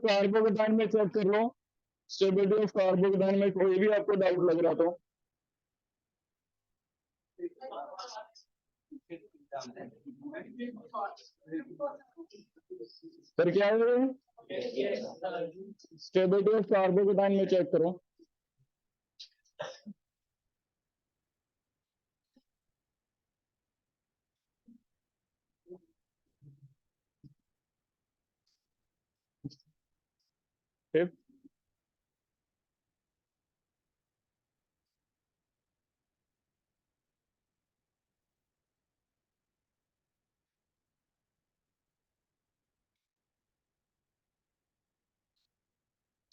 Carbocation में check कर लो, stability of carbocation में कोई भी आपको डाउट लग रहा तो। फिर क्या है, स्टेबिलिटी ऑफ कार्बोकेटाइन में चेक करो।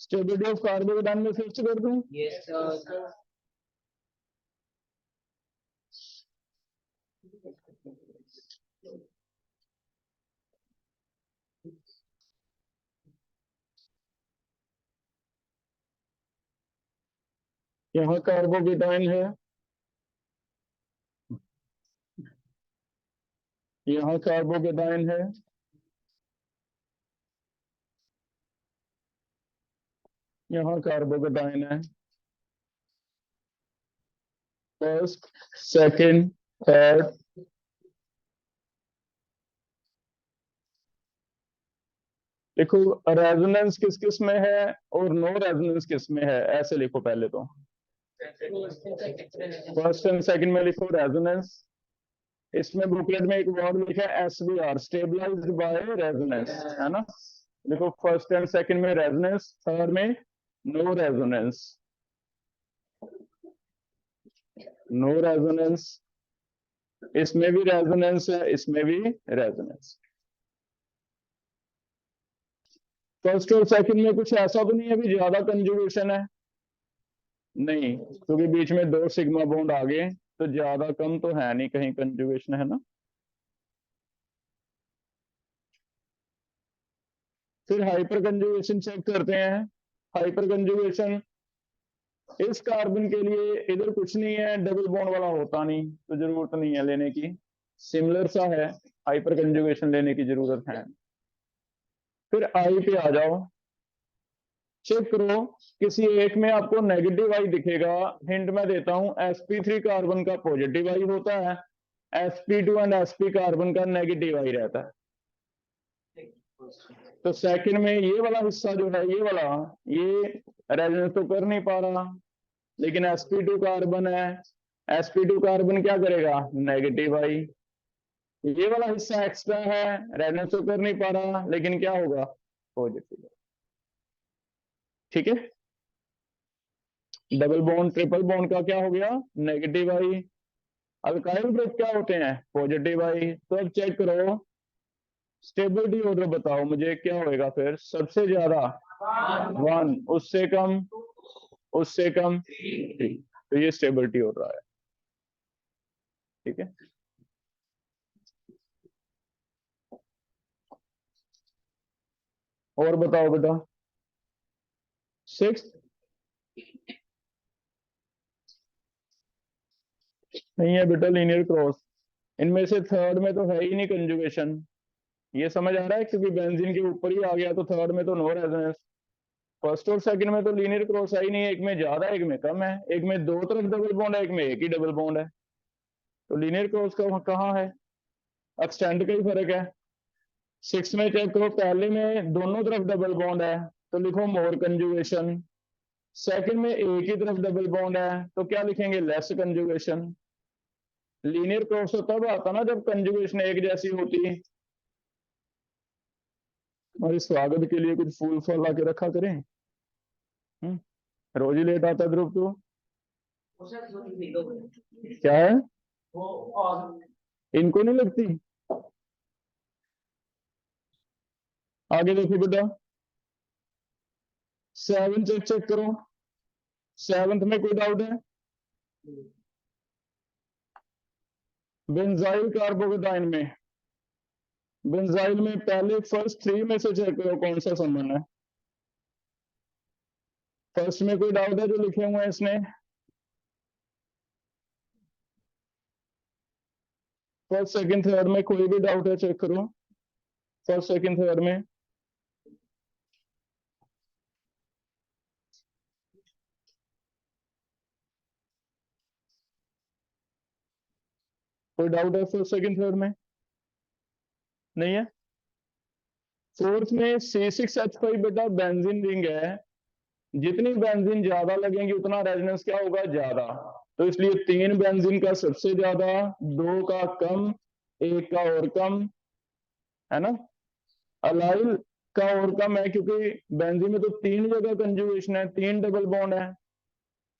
स्टेबिलिटी ऑफ कार्बोकेटाइन में फिक्स कर दूं? Yes sir. यहाँ कार्बोकेटाइन है, यहाँ कार्बोकेटाइन है, यहाँ कार्बोकेटाइन है। फर्स्ट, सेकंड, थर्ड, देखो रेजोनेंस किस किस में है और नो रेजोनेंस किस में है, ऐसे लिखो पहले तो। फर्स्ट एंड सेकंड में लिखो रेजोनेंस। इसमें बुकलेट में एक वर्ड लिखा है SBR, स्टेबलाइज्ड बाय रेजोनेंस, है ना। देखो फर्स्ट एंड सेकंड में रेजोनेंस, थर्ड में नो रेजोनेंस। नो रेजोनेंस, इसमें भी रेजोनेंस है, इसमें भी रेजोनेंस। फर्स्ट और सेकंड में कुछ ऐसा तो नहीं है भी ज्यादा कंजुगेशन है, नहीं, क्योंकि बीच में 2 सिग्मा बॉन्ड आ गए, तो ज्यादा कम तो है नहीं कहीं कंजुगेशन, है ना। फिर हाइपर कंजुगेशन चेक करते हैं। हाइपर कंजुगेशन इस कार्बन के लिए इधर कुछ नहीं है, डबल बॉन्ड वाला होता नहीं, तो जरूरत नहीं है लेने की, सिमिलर सा है, हाइपर कंजुगेशन लेने की जरूरत है। फिर आई पे आ जाओ, चेक करो, किसी एक में आपको नेगेटिव आई दिखेगा, हिंट मैं देता हूं, sp3 कार्बन का पॉजिटिव आई होता है, sp2 एंड sp कार्बन का नेगेटिव आई रहता है। तो सेकंड में ये वाला हिस्सा जो है, ये वाला, ये रेजोनेंस तो कर नहीं पा रहा, लेकिन sp2 कार्बन है, sp2 कार्बन क्या करेगा, नेगेटिव आई। ये वाला हिस्सा एक्स्ट्रा है, रेजोनेंस तो कर नहीं पा रहा, लेकिन क्या होगा, पॉजिटिव। ठीक है, डबल बॉन्ड ट्रिपल बॉन्ड का क्या हो गया, नेगेटिव आई। अल्काइल ग्रुप क्या होते हैं, पॉजिटिव आई। तो अब चेक करो, स्टेबिलिटी ऑर्डर बताओ मुझे क्या होएगा फिर, सबसे ज्यादा 1, उससे कम, उससे कम 3, तो ये स्टेबिलिटी हो रहा है। ठीक है, और बताओ बेटा। 6 नहीं है बेटा, लीनियर क्रॉस, इनमें से थर्ड में तो है ही नहीं कंजुगेशन, ये समझ आ रहा है, क्योंकि बेंजीन के ऊपर ही आ गया, तो थर्ड में तो नो रेजोनेंस। फर्स्ट और सेकंड में तो लीनियर क्रॉस है ही नहीं, एक में ज्यादा एक में कम है, एक में 2 तरफ डबल बॉन्ड है, एक में एक ही डबल बॉन्ड है, तो लीनियर क्रॉस का कहाँ है, एक्सटेंड का ही फर्क है। 6 में चेक करो, पहले में दोनों तरफ डबल बॉन्ड है, तो लिखो मोर कंजुगेशन। सेकंड में एक ही तरफ डबल बॉन्ड है, तो क्या लिखेंगे, लेस कंजुगेशन। लीनियर क्रॉस तो तब आता ना जब कंजुगेशन एक जैसी होती है। हमारे स्वागत के लिए कुछ फूल फल ला के रखा करें। रोज ही लेट आता है ध्रुव तो, क्या है, इनको नहीं लगती। आगे देखो बेटा, 7 चेक करो, 7th में कोई डाउट है, बेंजाइल कार्बोकेटाइन में, बेंजाइल में पहले फर्स्ट 3 में से चेक करो कौन सा संबंध है। फर्स्ट में कोई डाउट है जो लिखे हुए हैं इसने, फर्स्ट सेकंड थर्ड में कोई भी डाउट है चेक करो, फर्स्ट सेकंड थर्ड में। कोई डाउट है फर्स्ट सेकंड थर्ड में? नहीं है। फोर्थ में C6H5 बेटा बेंजीन रिंग है, जितनी बेंजीन ज्यादा लगेंगी उतना रेजोनेंस क्या होगा, ज्यादा। तो इसलिए 3 बेंजीन का सबसे ज्यादा, 2 का कम, 1 का और कम, है ना। अलाइल का और कम है क्योंकि बेंजीन में तो 3 जगह कंजुगेशन है, 3 डबल बॉन्ड है,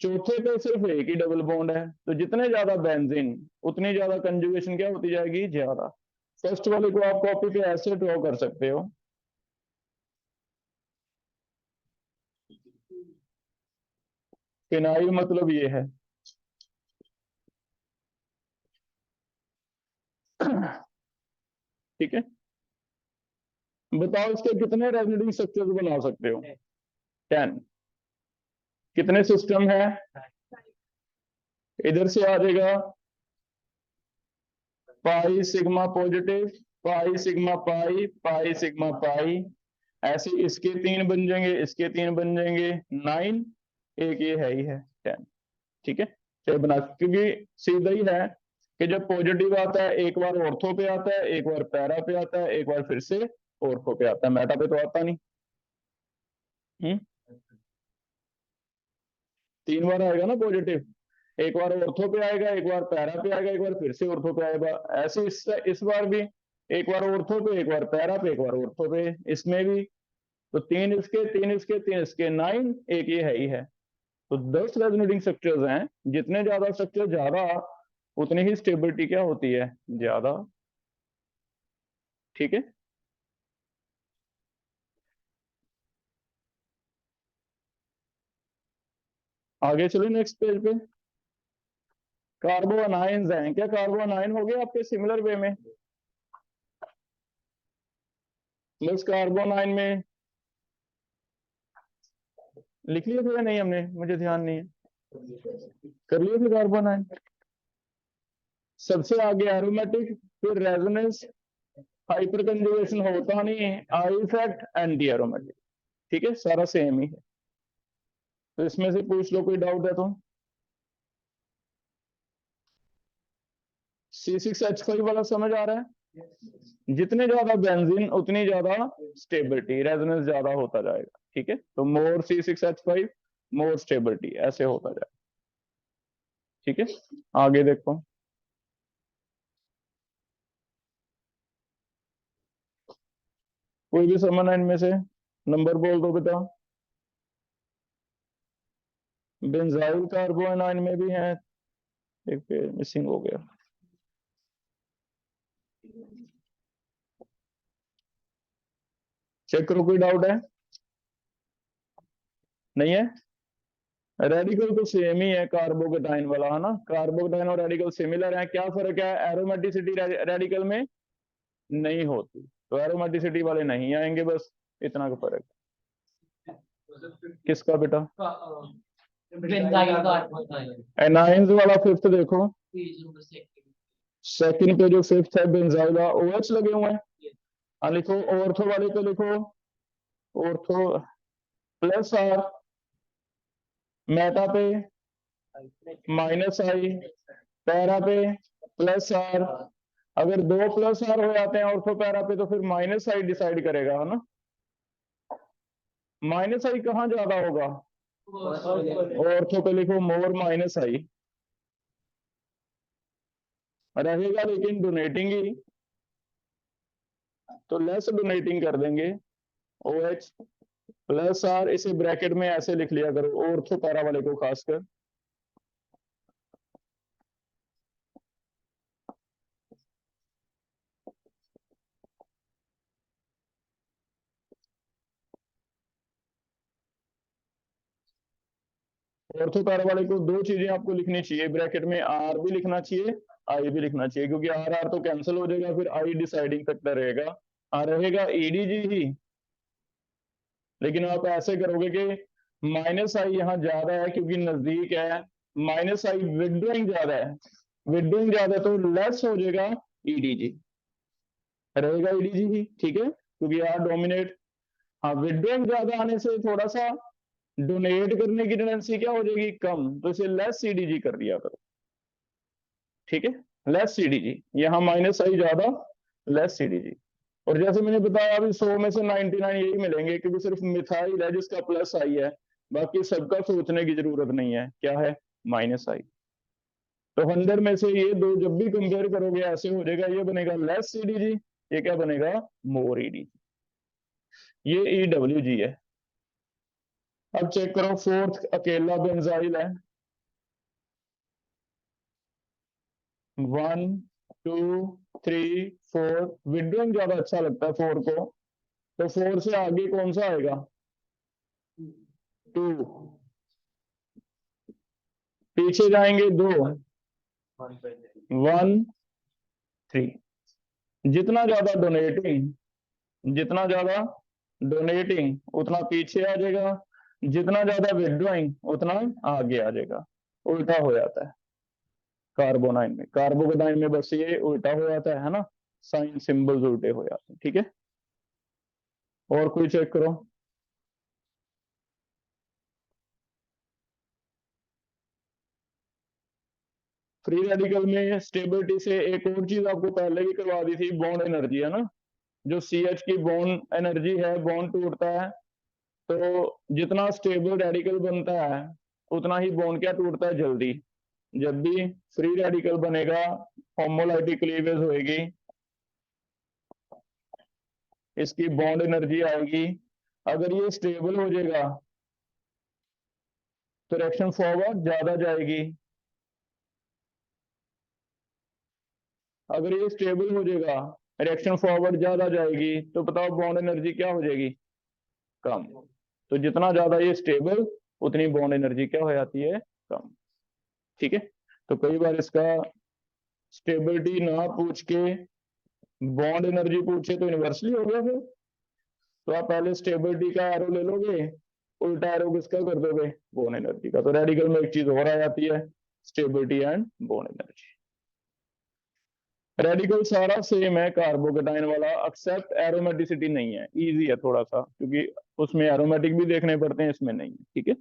चौथे पे सिर्फ 1 ही डबल बॉन्ड है। तो जितने ज्यादा बेंजीन उतनी ज्यादा कंजुगेशन क्या होती जाएगी, ज्यादा। फर्स्ट वाले को आप कॉपी पे ऐसे ड्रॉ कर सकते हो। फिनाइल मतलब ये है। ठीक है, बताओ इसके कितने रेजोनेटिंग स्ट्रक्चर्स बना सकते हो? 10। कितने सिस्टम है? इधर से आ जाएगा pi sigma positive, pi sigma pi, pi sigma pi, ऐसे इसके 3 बन जाएंगे, इसके 3 बन जाएंगे, 9। एक ये है ही है 10। ठीक है, चलिए बना, क्योंकि सीधा ही है कि जब पॉजिटिव आता है एक बार ऑर्थो पे आता है, एक बार पैरा पे आता है, एक बार फिर से ऑर्थो पे आता है, मेटा पे तो आता नहीं। 3 बार आएगा ना पॉजिटिव, एक बार ऑर्थो पे आएगा, एक बार पैरा पे आएगा, एक बार फिर से ऑर्थो पे आएगा। ऐसे इस बार भी एक बार ऑर्थो पे, एक बार पैरा पे, एक बार ऑर्थो पे, इसमें भी। तो 3 इसके, 3 इसके, 3 इसके, 9। एक ये है ही है। तो 10 रेजोनेटिंग स्ट्रक्चर्स हैं, जितने ज्यादा स्ट्रक्चर ज्यादा उतनी ही स्टेबिलिटी क्या होती है, ज्यादा। ठीक है, आगे चले नेक्स्ट पेज पे। कार्बो अनायंस हैं, क्या कार्बो अनायन हो गए आपके सिमिलर वे में? बस कार्बो अनायन में लिख लिया था या नहीं हमने, मुझे ध्यान नहीं है। कर लिया था कार्बो अनायन। सबसे आगे एरोमेटिक, फिर रेजोनेंस, हाइपर कंजुगेशन होता नहीं है, आई इफेक्ट, एंटी एरोमेटिक। ठीक है, सारा सेम ही है। तो इसमें से पूछ लो, कोई डाउट है तो। C6H5 वाला समझ आ रहा है? जितने ज्यादा बेंजीन उतनी ज्यादा स्टेबिलिटी, रेजोनेंस ज्यादा होता जाएगा। ठीक है, तो मोर C6H5 मोर स्टेबिलिटी, ऐसे होता जाएगा। ठीक है, आगे देखो। कोई भी समन है इनमें से, नंबर बोल दो बेटा। बेंजाइल कार्बोनाइन में भी है, एक पेज मिसिंग हो गया। चेक करो, कोई डाउट है? नहीं है। रेडिकल तो सेम ही है कार्बोकेटाइन वाला, है ना। कार्बोकेटाइन और रेडिकल सिमिलर है, क्या फर्क है, एरोमेटिसिटी रेडिकल में नहीं होती, तो एरोमेटिसिटी वाले नहीं आएंगे, बस इतना का फर्क। किसका बेटा? एनाइंस वाला फिफ्थ देखो, सेकंड पे जो फिफ्थ है बेंजाइला, OH लगे हुए हैं। हाँ लिखो, ऑर्थो वाले पे लिखो, ऑर्थो प्लस R, मेटा पे -I, पैरा पे +R। अगर 2 +R हो जाते हैं ऑर्थो पैरा पे तो फिर -I डिसाइड करेगा, है ना। -I कहाँ ज्यादा होगा, ऑर्थो पे लिखो मोर -I रहेगा, लेकिन डोनेटिंग ही, तो लेस डोनेटिंग कर देंगे। OH +R, इसे ब्रैकेट में ऐसे लिख लिया करो ऑर्थो पैरा वाले को खासकर। ऑर्थो पैरा वाले को 2 चीजें आपको लिखनी चाहिए ब्रैकेट में, R भी लिखना चाहिए, I भी लिखना चाहिए, क्योंकि R तो कैंसिल हो जाएगा, फिर I डिसाइडिंग फैक्टर रहेगा, रहेगा EDG ही। लेकिन आप ऐसे करोगे कि -I यहाँ ज्यादा है क्योंकि नजदीक है, -I विड्रोइंग ज्यादा है, विड्रोइंग ज्यादा है तो लेस हो जाएगा EDG, रहेगा EDG ही। ठीक है, क्योंकि R डोमिनेट। हाँ, विड्रोइंग ज्यादा आने से थोड़ा सा डोनेट करने की टेंडेंसी क्या हो जाएगी, कम, तो इसे लेस EDG कर दिया करो। ठीक है, लेस CDG, यहाँ माइनस आई ज्यादा, लेस CDG। और जैसे मैंने बताया अभी 100 में से 99 यही मिलेंगे, क्योंकि सिर्फ मिथाइल है जिसका प्लस आई है, बाकी सबका सोचने की जरूरत नहीं है, क्या है, माइनस आई। तो 100 में से ये दो जब भी कंपेयर करोगे ऐसे हो जाएगा, ये बनेगा लेस CDG, ये क्या बनेगा, मोर EDG। ये EWG है। अब चेक करो, फोर्थ अकेला बेंजाइल है, 1 2 3 4, विड्रोइंग ज्यादा अच्छा लगता है 4 को, तो 4 से आगे कौन सा आएगा, 2, पीछे जाएंगे 2, 1 3। जितना ज्यादा डोनेटिंग उतना पीछे आ जाएगा, जितना ज्यादा विड्रॉइंग उतना आगे आ जाएगा। उल्टा हो जाता है कार्बोनाइन में, कार्बोनाइन में बस ये उल्टा हो जाता है ना, साइन सिंबल्स उल्टे हो जाते हैं, ठीक है। और कोई चेक करो, फ्री रेडिकल में स्टेबिलिटी से एक और चीज आपको पहले भी करवा दी थी, बॉन्ड एनर्जी है ना, जो CH की बॉन्ड एनर्जी है, बॉन्ड टूटता है तो जितना स्टेबल रेडिकल बनता है उतना ही बॉन्ड क्या टूटता है जल्दी। जब भी फ्री रेडिकल बनेगा, होमोलाइटिक क्लीवेज होएगी, इसकी बॉन्ड एनर्जी आएगी, अगर ये स्टेबल हो जाएगा तो रिएक्शन फॉरवर्ड ज्यादा जाएगी, अगर ये स्टेबल हो जाएगा रिएक्शन फॉरवर्ड ज्यादा जाएगी, तो बताओ बॉन्ड एनर्जी क्या हो जाएगी, कम। तो जितना ज्यादा ये स्टेबल उतनी बॉन्ड एनर्जी क्या हो जाती है, कम, ठीक है। तो कई बार इसका स्टेबिलिटी ना पूछ के बॉन्ड एनर्जी पूछे तो इन्वर्सली हो गया फिर। तो आप पहले स्टेबिलिटी का एरो ले लोगे, उल्टा एरो किसका कर दोगे, बॉन्ड एनर्जी का। तो रेडिकल में एक चीज और आ जाती है, stability and bond energy. Radical सारा सेम है कार्बोकेटाइन वाला, एक्सेप्ट एरोमेटिसिटी नहीं है, इजी है थोड़ा सा, क्योंकि उसमें एरोमेटिक भी देखने पड़ते हैं, इसमें नहीं है, ठीक है।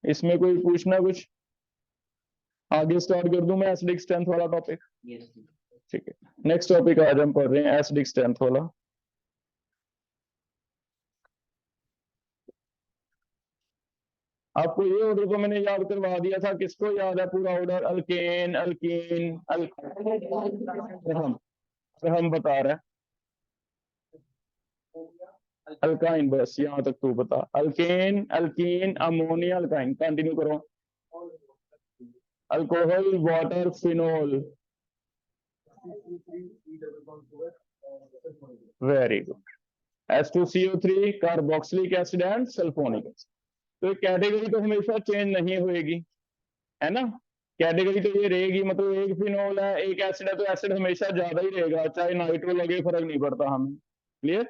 इसमें कोई पूछना कुछ, आगे स्टार्ट कर दूं मैं एसिडिक स्ट्रेंथ वाला टॉपिक, ठीक है। नेक्स्ट टॉपिक आज हम पढ़ रहे हैं एसिडिक स्ट्रेंथ वाला। आपको ये ऑर्डर को मैंने याद करवा दिया था, किसको याद है पूरा ऑर्डर, अल्केन अल्कीन हम बता रहे हैं अल्काइन, बस यहाँ तक तू बता, alkane alkene ammonia alkyne, continue करो। Alcohol water phenol, very good. H2CO3 carboxylic acid and sulphonic acid. तो कैटेगरी तो हमेशा चेंज नहीं होएगी, है ना, कैटेगरी तो ये रहेगी, मतलब एक फिनोल है एक एसिड है तो एसिड हमेशा ज्यादा ही रहेगा, चाहे नाइट्रो लगे फर्क नहीं पड़ता हमें, क्लियर।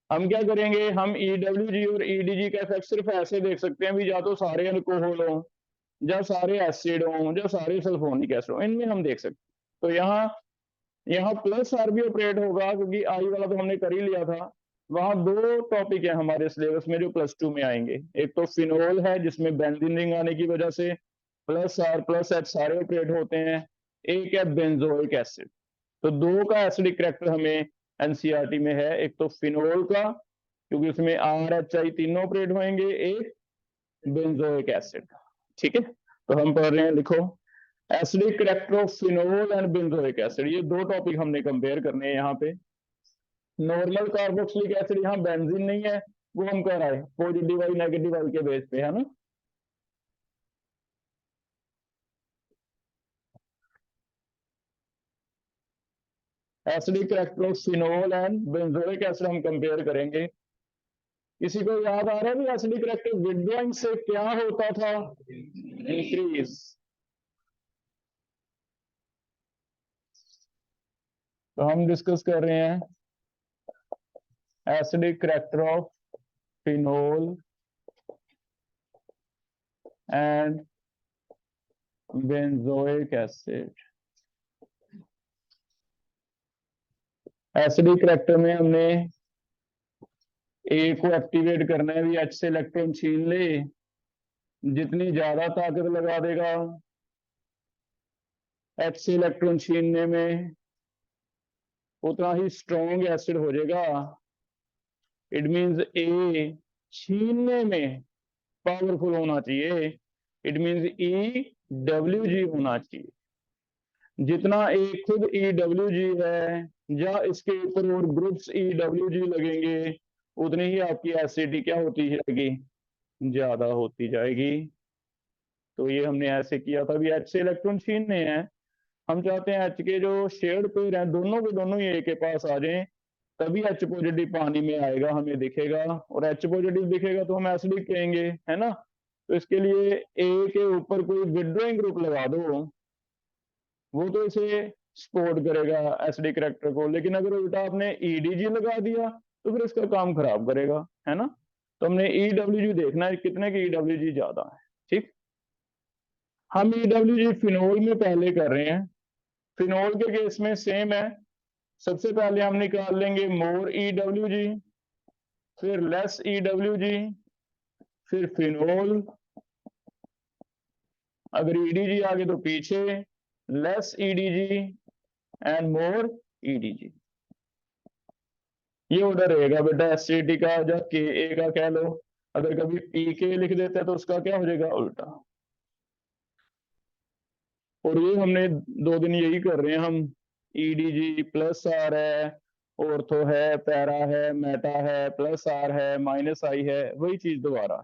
हम क्या करेंगे, हम EWG और EDG का इफेक्ट सिर्फ ऐसे देख सकते हैं भी, या तो सारे अल्कोहल हो, या सारे एसिड हो, या सारे सल्फोनिक एसिड हो, इनमें हम देख सकते हैं। तो यहाँ यहाँ प्लस आर भी ऑपरेट होगा, क्योंकि आई वाला तो हमने कर ही लिया था। वहां दो टॉपिक है हमारे सिलेबस में जो +2 में आएंगे, एक तो फिनोल है जिसमें बेंजीन रिंग आने की वजह से प्लस आर प्लस एच सारे ऑपरेट होते हैं, एक है बेंजोइक एसिड। तो दो का एसिडिक करेक्टर हमें एनसीईआरटी में है, एक तो फिनोल का क्योंकि उसमें आर एच आई तीनों ऑपरेट होंगे, एक बेंजोइक एसिड, ठीक है। तो हम पढ़ रहे हैं, लिखो, acidic character of phenol and benzoic acid, ये दो टॉपिक हमने कंपेयर करने हैं यहाँ पे। नॉर्मल कार्बोक्सिलिक एसिड, यहाँ बेंजीन नहीं है, वो हम कह रहे हैं पॉजिटिव आई नेगेटिव आई के बेस पे, है ना। Acidic character of phenol and benzoic acid हम कंपेयर करेंगे। किसी को याद आ रहा है भी एसिडिक करेक्टर विड्रॉइंग से क्या होता था, इंक्रीज। तो हम डिस्कस कर रहे हैं acidic character of phenol and benzoic acid. Acidic character में हमने ए को एक्टिवेट करना है, भी H से इलेक्ट्रॉन छीन ले, जितनी ज्यादा ताकत लगा देगा H से इलेक्ट्रॉन छीनने में उतना ही स्ट्रॉन्ग एसिड हो जाएगा। इट मींस ए छीनने में पावरफुल होना चाहिए। इट मींस ई डब्ल्यू जी होना चाहिए। जितना ए खुद ई डब्ल्यू जी है या इसके ऊपर और ग्रुप्स ई डब्ल्यू जी लगेंगे, उतनी ही आपकी एसिडिटी क्या होती जाएगी, ज्यादा होती जाएगी। तो ये हमने ऐसे किया था। अभी एच से इलेक्ट्रॉन छीनने हैं, हम चाहते हैं एच के जो शेयर्ड पेयर हैं दोनों के दोनों ही ए के पास आ जाएं, तभी एच पॉजिटिव पानी में आएगा, हमें दिखेगा। और एच पॉजिटिव दिखेगा तो हम एसिडिक कहेंगे, है ना। तो इसके लिए ए के ऊपर कोई विड्रॉइंग ग्रुप लगा दो, वो तो इसे सपोर्ट करेगा एसिडिक करेक्टर को। लेकिन अगर उल्टा आपने ईडीजी लगा दिया तो फिर इसका काम खराब करेगा, है ना। तो हमने ईडब्ल्यूजी देखना है कितने की ईडब्ल्यूजी ज्यादा है। ठीक, हम ईडब्ल्यूजी फिनोल में पहले कर रहे हैं। फिनोल के केस में सेम है। सबसे पहले हम निकाल लेंगे मोर ईडब्ल्यूजी, फिर लेस ईडब्ल्यूजी, फिर फिनोल। अगर ईडीजी आगे तो पीछे, less EDG and more EDG. ये ऑर्डर रहेगा बेटा एससीटी का, या के ए का कह लो। अगर कभी पी के लिख देते हैं तो उसका क्या हो जाएगा, उल्टा। और ये हमने 2 दिन यही कर रहे हैं हम। ईडीजी प्लस आर है, ऑर्थो है, पैरा है, मेटा है, प्लस आर है, माइनस आई है, वही चीज दोबारा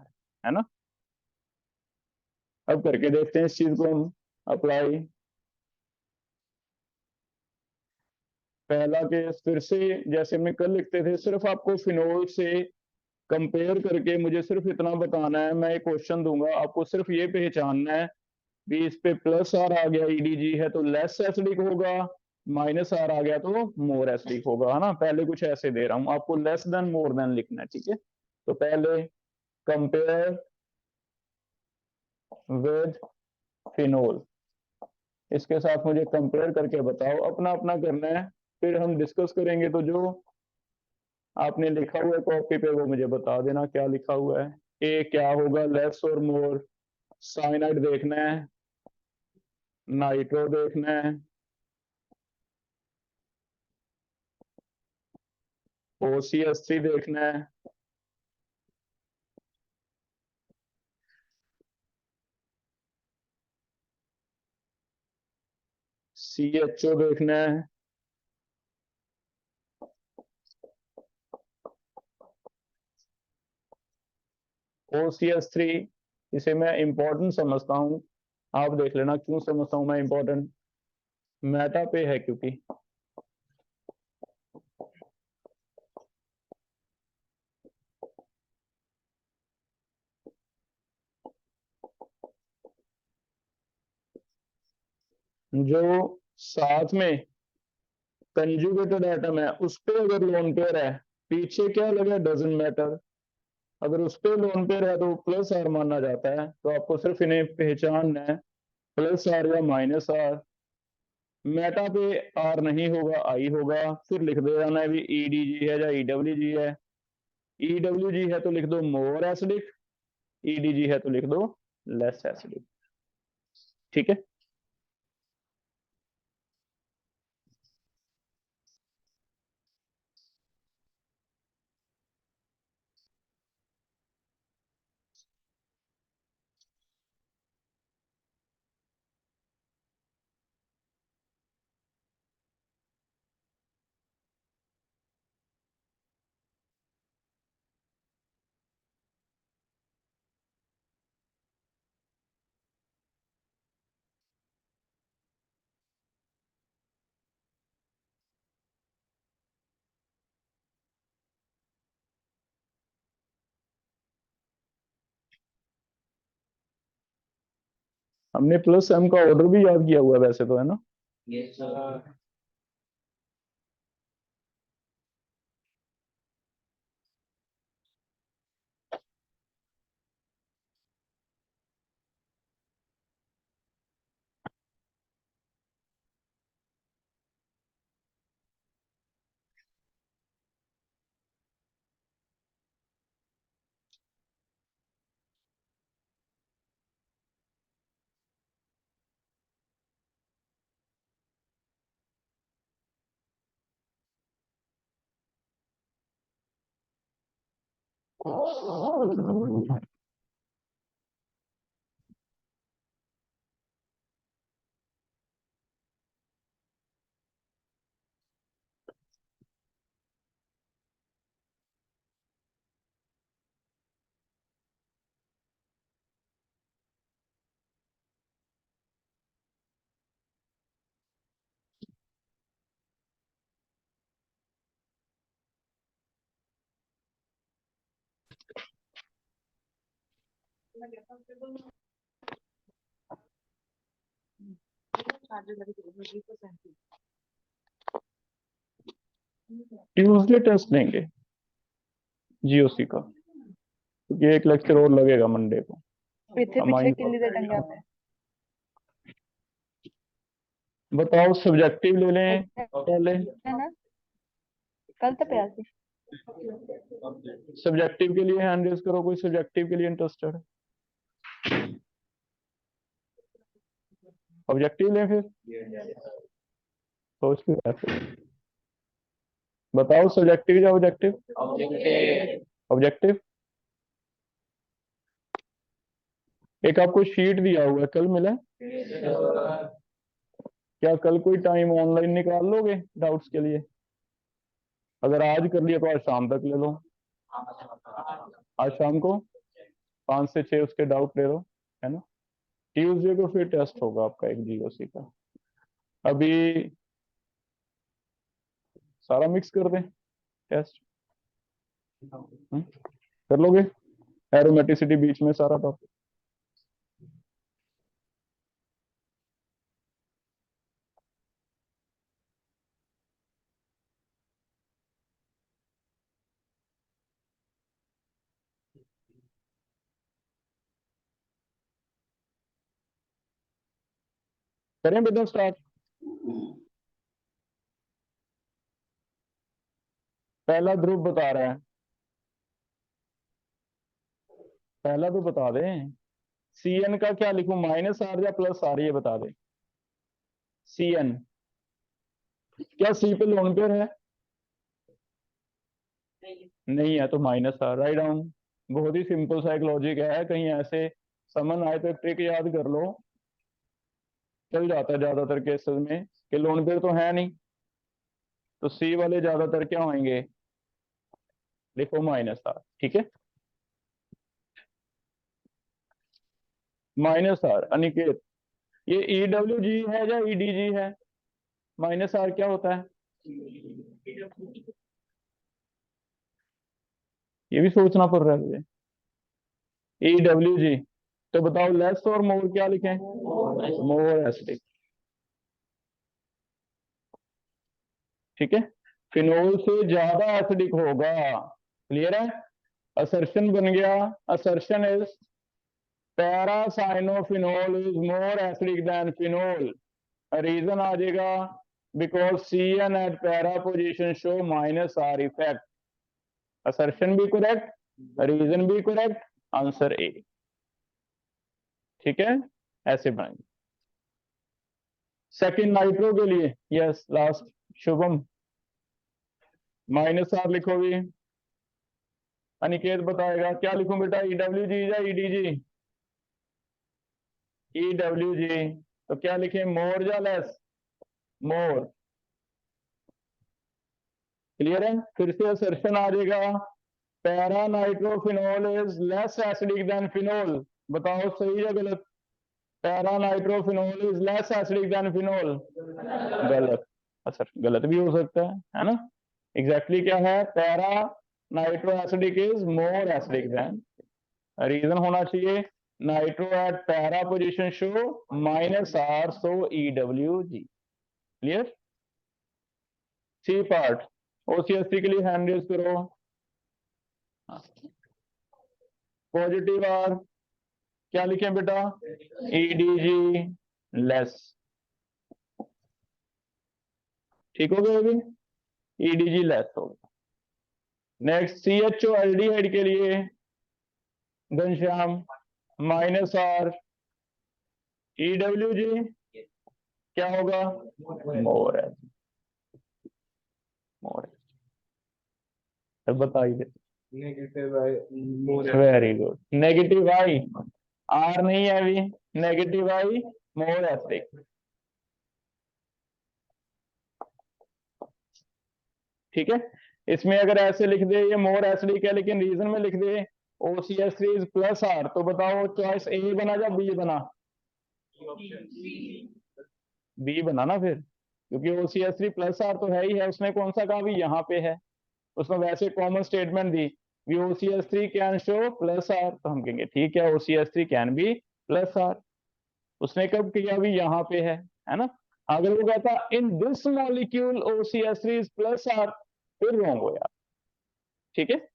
है ना। अब करके देखते हैं इस चीज को हम अप्लाई। पहला केस फिर से जैसे हमने कल लिखते थे, सिर्फ आपको फिनोल से कंपेयर करके मुझे सिर्फ इतना बताना है। मैं एक क्वेश्चन दूंगा, आपको सिर्फ ये पहचानना है भी इस पे प्लस आर आ गया ईडीजी है तो लेस एसिडिक होगा, माइनस आर आ गया तो मोर एसिडिक होगा, है ना। पहले कुछ ऐसे दे रहा हूं आपको, लेस देन मोर देन लिखना है, ठीक है। तो पहले कंपेयर विद फिनोल, इसके साथ मुझे कंपेयर करके बताओ, अपना अपना करना है। फिर हम डिस्कस करेंगे, तो जो आपने लिखा हुआ है कॉपी पे वो मुझे बता देना क्या लिखा हुआ है। ए क्या होगा, लेस और मोर। साइनाइड देखना है, नाइट्रो देखना है, OCS3 देखना है, CHO देखना है, OCS3। इसे मैं इंपॉर्टेंट समझता हूँ, आप देख लेना क्यों समझता हूँ मैं इंपॉर्टेंट। मेटा पे है क्योंकि जो साथ में कंजुगेटेड एटम है उस पे अगर लोन पेयर है, पीछे क्या लगा डजेंट मैटर। अगर उस पे लोन पेयर है तो प्लस आर माना जाता है। तो आपको सिर्फ इन्हें पहचानना है, प्लस आर या माइनस आर। मेटा पे आर नहीं होगा, आई होगा। फिर लिख दे जाना है भी ईडीजी है या ईडब्ल्यूजी है। ईडब्ल्यूजी है तो लिख दो मोर एसिडिक, ईडीजी है तो लिख दो लेस एसिडिक, ठीक है। हमने प्लस एम का ऑर्डर भी याद किया हुआ है वैसे तो, है ना। Yes sir. ट्यूसडे टेस्ट लेंगे जीओसी का, क्योंकि एक लेक्चर और लगेगा मंडे को। पीछे किल्ली दे टंगे आपने। बताओ सब्जेक्टिव ले लें पहले, है ना, कल तो प्यार थी। सब्जेक्टिव के लिए हैंड रेज करो, कोई सब्जेक्टिव के लिए इंटरेस्टेड है? ऑब्जेक्टिव लें फिर, सोच के फिर बताओ सब्जेक्टिव या ऑब्जेक्टिव? ऑब्जेक्टिव। एक आपको शीट दिया हुआ है, कल मिला? क्या कल कोई टाइम ऑनलाइन निकाल लोगे डाउट्स के लिए? अगर आज कर लिया तो आज शाम तक ले लो, आज शाम को 5 से 6 उसके डाउट ले लो, है ना। ट्यूसडे को फिर टेस्ट होगा आपका एक जीओसी का। अभी सारा मिक्स कर दें टेस्ट, कर लोगे? एरोमेटिसिटी बीच में सारा टॉपिक। करें बेटा स्टार्ट। पहला ध्रुव बता रहा है, पहला तो बता दें। सी एन का क्या लिखूं, माइनस आर या प्लस आर, ये बता दे। सी एन क्या सी पे लोन पेयर है? नहीं है तो माइनस आर राइट डाउन। बहुत ही सिंपल सा एक लॉजिक है, कहीं ऐसे समन आए तो एक ट्रिक याद कर लो, चल जाता है ज्यादातर केसेस में कि लोन पेयर तो है नहीं, तो सी वाले ज्यादातर क्या होंगे, लिखो माइनस आर, ठीक है। माइनस आर अनिकेत, ये ई डब्ल्यू जी है या ई डी जी है? माइनस आर क्या होता है? ये भी सोचना पड़ रहा है मुझे। ई डब्ल्यू जी, तो बताओ लेस और मोर क्या लिखें? मोर एसिडिक, ठीक है। फिनोल से ज्यादा एसिडिक होगा, क्लियर है। असर्शन बन गया, assertion is paracyanophenol is more acidic than phenol. Reason आ जाएगा because C N at para position show minus R effect. Assertion भी करेक्ट, रीजन भी करेक्ट, आंसर ए, ठीक है। ऐसे बनाएंगे। सेकंड नाइट्रो के लिए, yes last Shubham, minus R लिखो भी। अनिकेत बताएगा क्या लिखूं बेटा, ई डब्ल्यू जी या ई डी जी? ई डब्ल्यू जी, तो क्या लिखें, मोर या लेस? मोर, क्लियर है। फिर से असर्शन आ जाएगा, para nitrophenol is less acidic than phenol. बताओ सही या गलत? Para nitrophenol is less acidic than phenol, गलत। अच्छा गलत भी हो सकता है ना। एग्जैक्टली क्या है, para nitro acidic is more acidic than, reason होना चाहिए nitro at para position show minus R, so E W G, clear. C part, OCSC के लिए हैंड रेज करो। पॉजिटिव आर क्या लिखें बेटा, ईडीजी लेस, ठीक हो गया अभी, ईडीजी लेस होगा। Next C H O aldehyde के लिए Ghanshyam, minus R, E W G क्या होगा, मोर है, मोर है, बता ही दे। Negative I more very good, negative I, R नहीं है अभी, नेगेटिव आई मोर एसिडिक। ठीक है, इसमें अगर ऐसे लिख दे ये मोर एसिडिक है लेकिन रीजन में लिख दे OCH3 इज प्लस आर, तो बताओ चॉइस ए बना या बी बना? बी बना ना फिर, क्योंकि OCH3 प्लस आर तो है ही है, उसने कौन सा कहा भी यहाँ पे है, उसने वैसे कॉमन स्टेटमेंट दी we OCH3 can show plus R, तो हम कहेंगे ठीक है OCH3 can be plus are. उसने कब किया भी यहाँ पे है ना। अगर वो कहता in this molecule OCH3 is plus R, फिर रॉन्ग हो यार। ठीक है,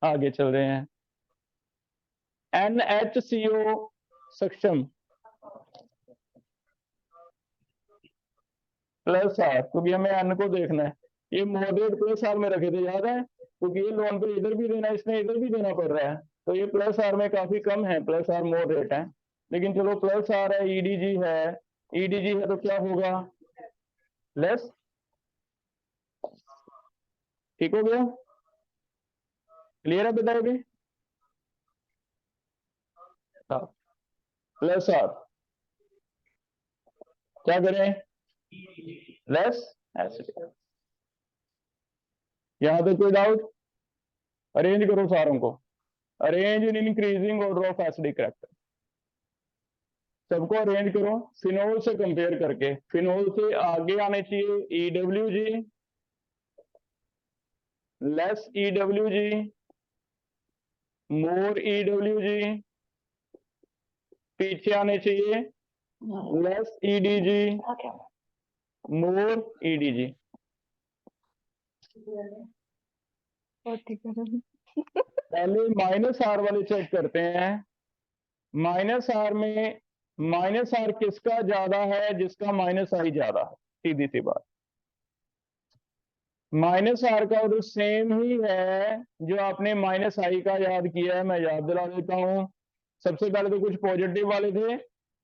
आगे चल रहे हैं। NHCO सक्षम प्लस आर, क्योंकि हमें N को देखना है, ये मॉडरेट प्लस आर में रखे थे याद है, क्योंकि ये लोन पे इधर भी देना इसने इधर भी देना पड़ रहा है, तो ये प्लस आर में काफी कम है, प्लस आर मॉडरेट है। लेकिन चलो प्लस आर है, EDG है, EDG है तो क्या होगा लेस। ठीक हो गया, क्लियर है बेटा अभी? प्लस आर क्या करें लेस एसिड। यहां तक कोई डाउट? अरेंज करो सारों को, arrange in increasing order of acidic character, सबको अरेंज करो फिनोल से कंपेयर करके। फिनोल से आगे आने चाहिए EWG, लेस EWG, मोर EWG, पीछे आने चाहिए लेस EDG, मोर EDG। पहले माइनस आर वाले चेक करते हैं। माइनस आर में माइनस आर किसका ज्यादा है? जिसका माइनस आई ज्यादा है, सीधी सी बात। माइनस आर का तो सेम ही है जो आपने माइनस आई का याद किया है, मैं याद दिला देता हूं। सबसे पहले तो कुछ पॉजिटिव वाले थे,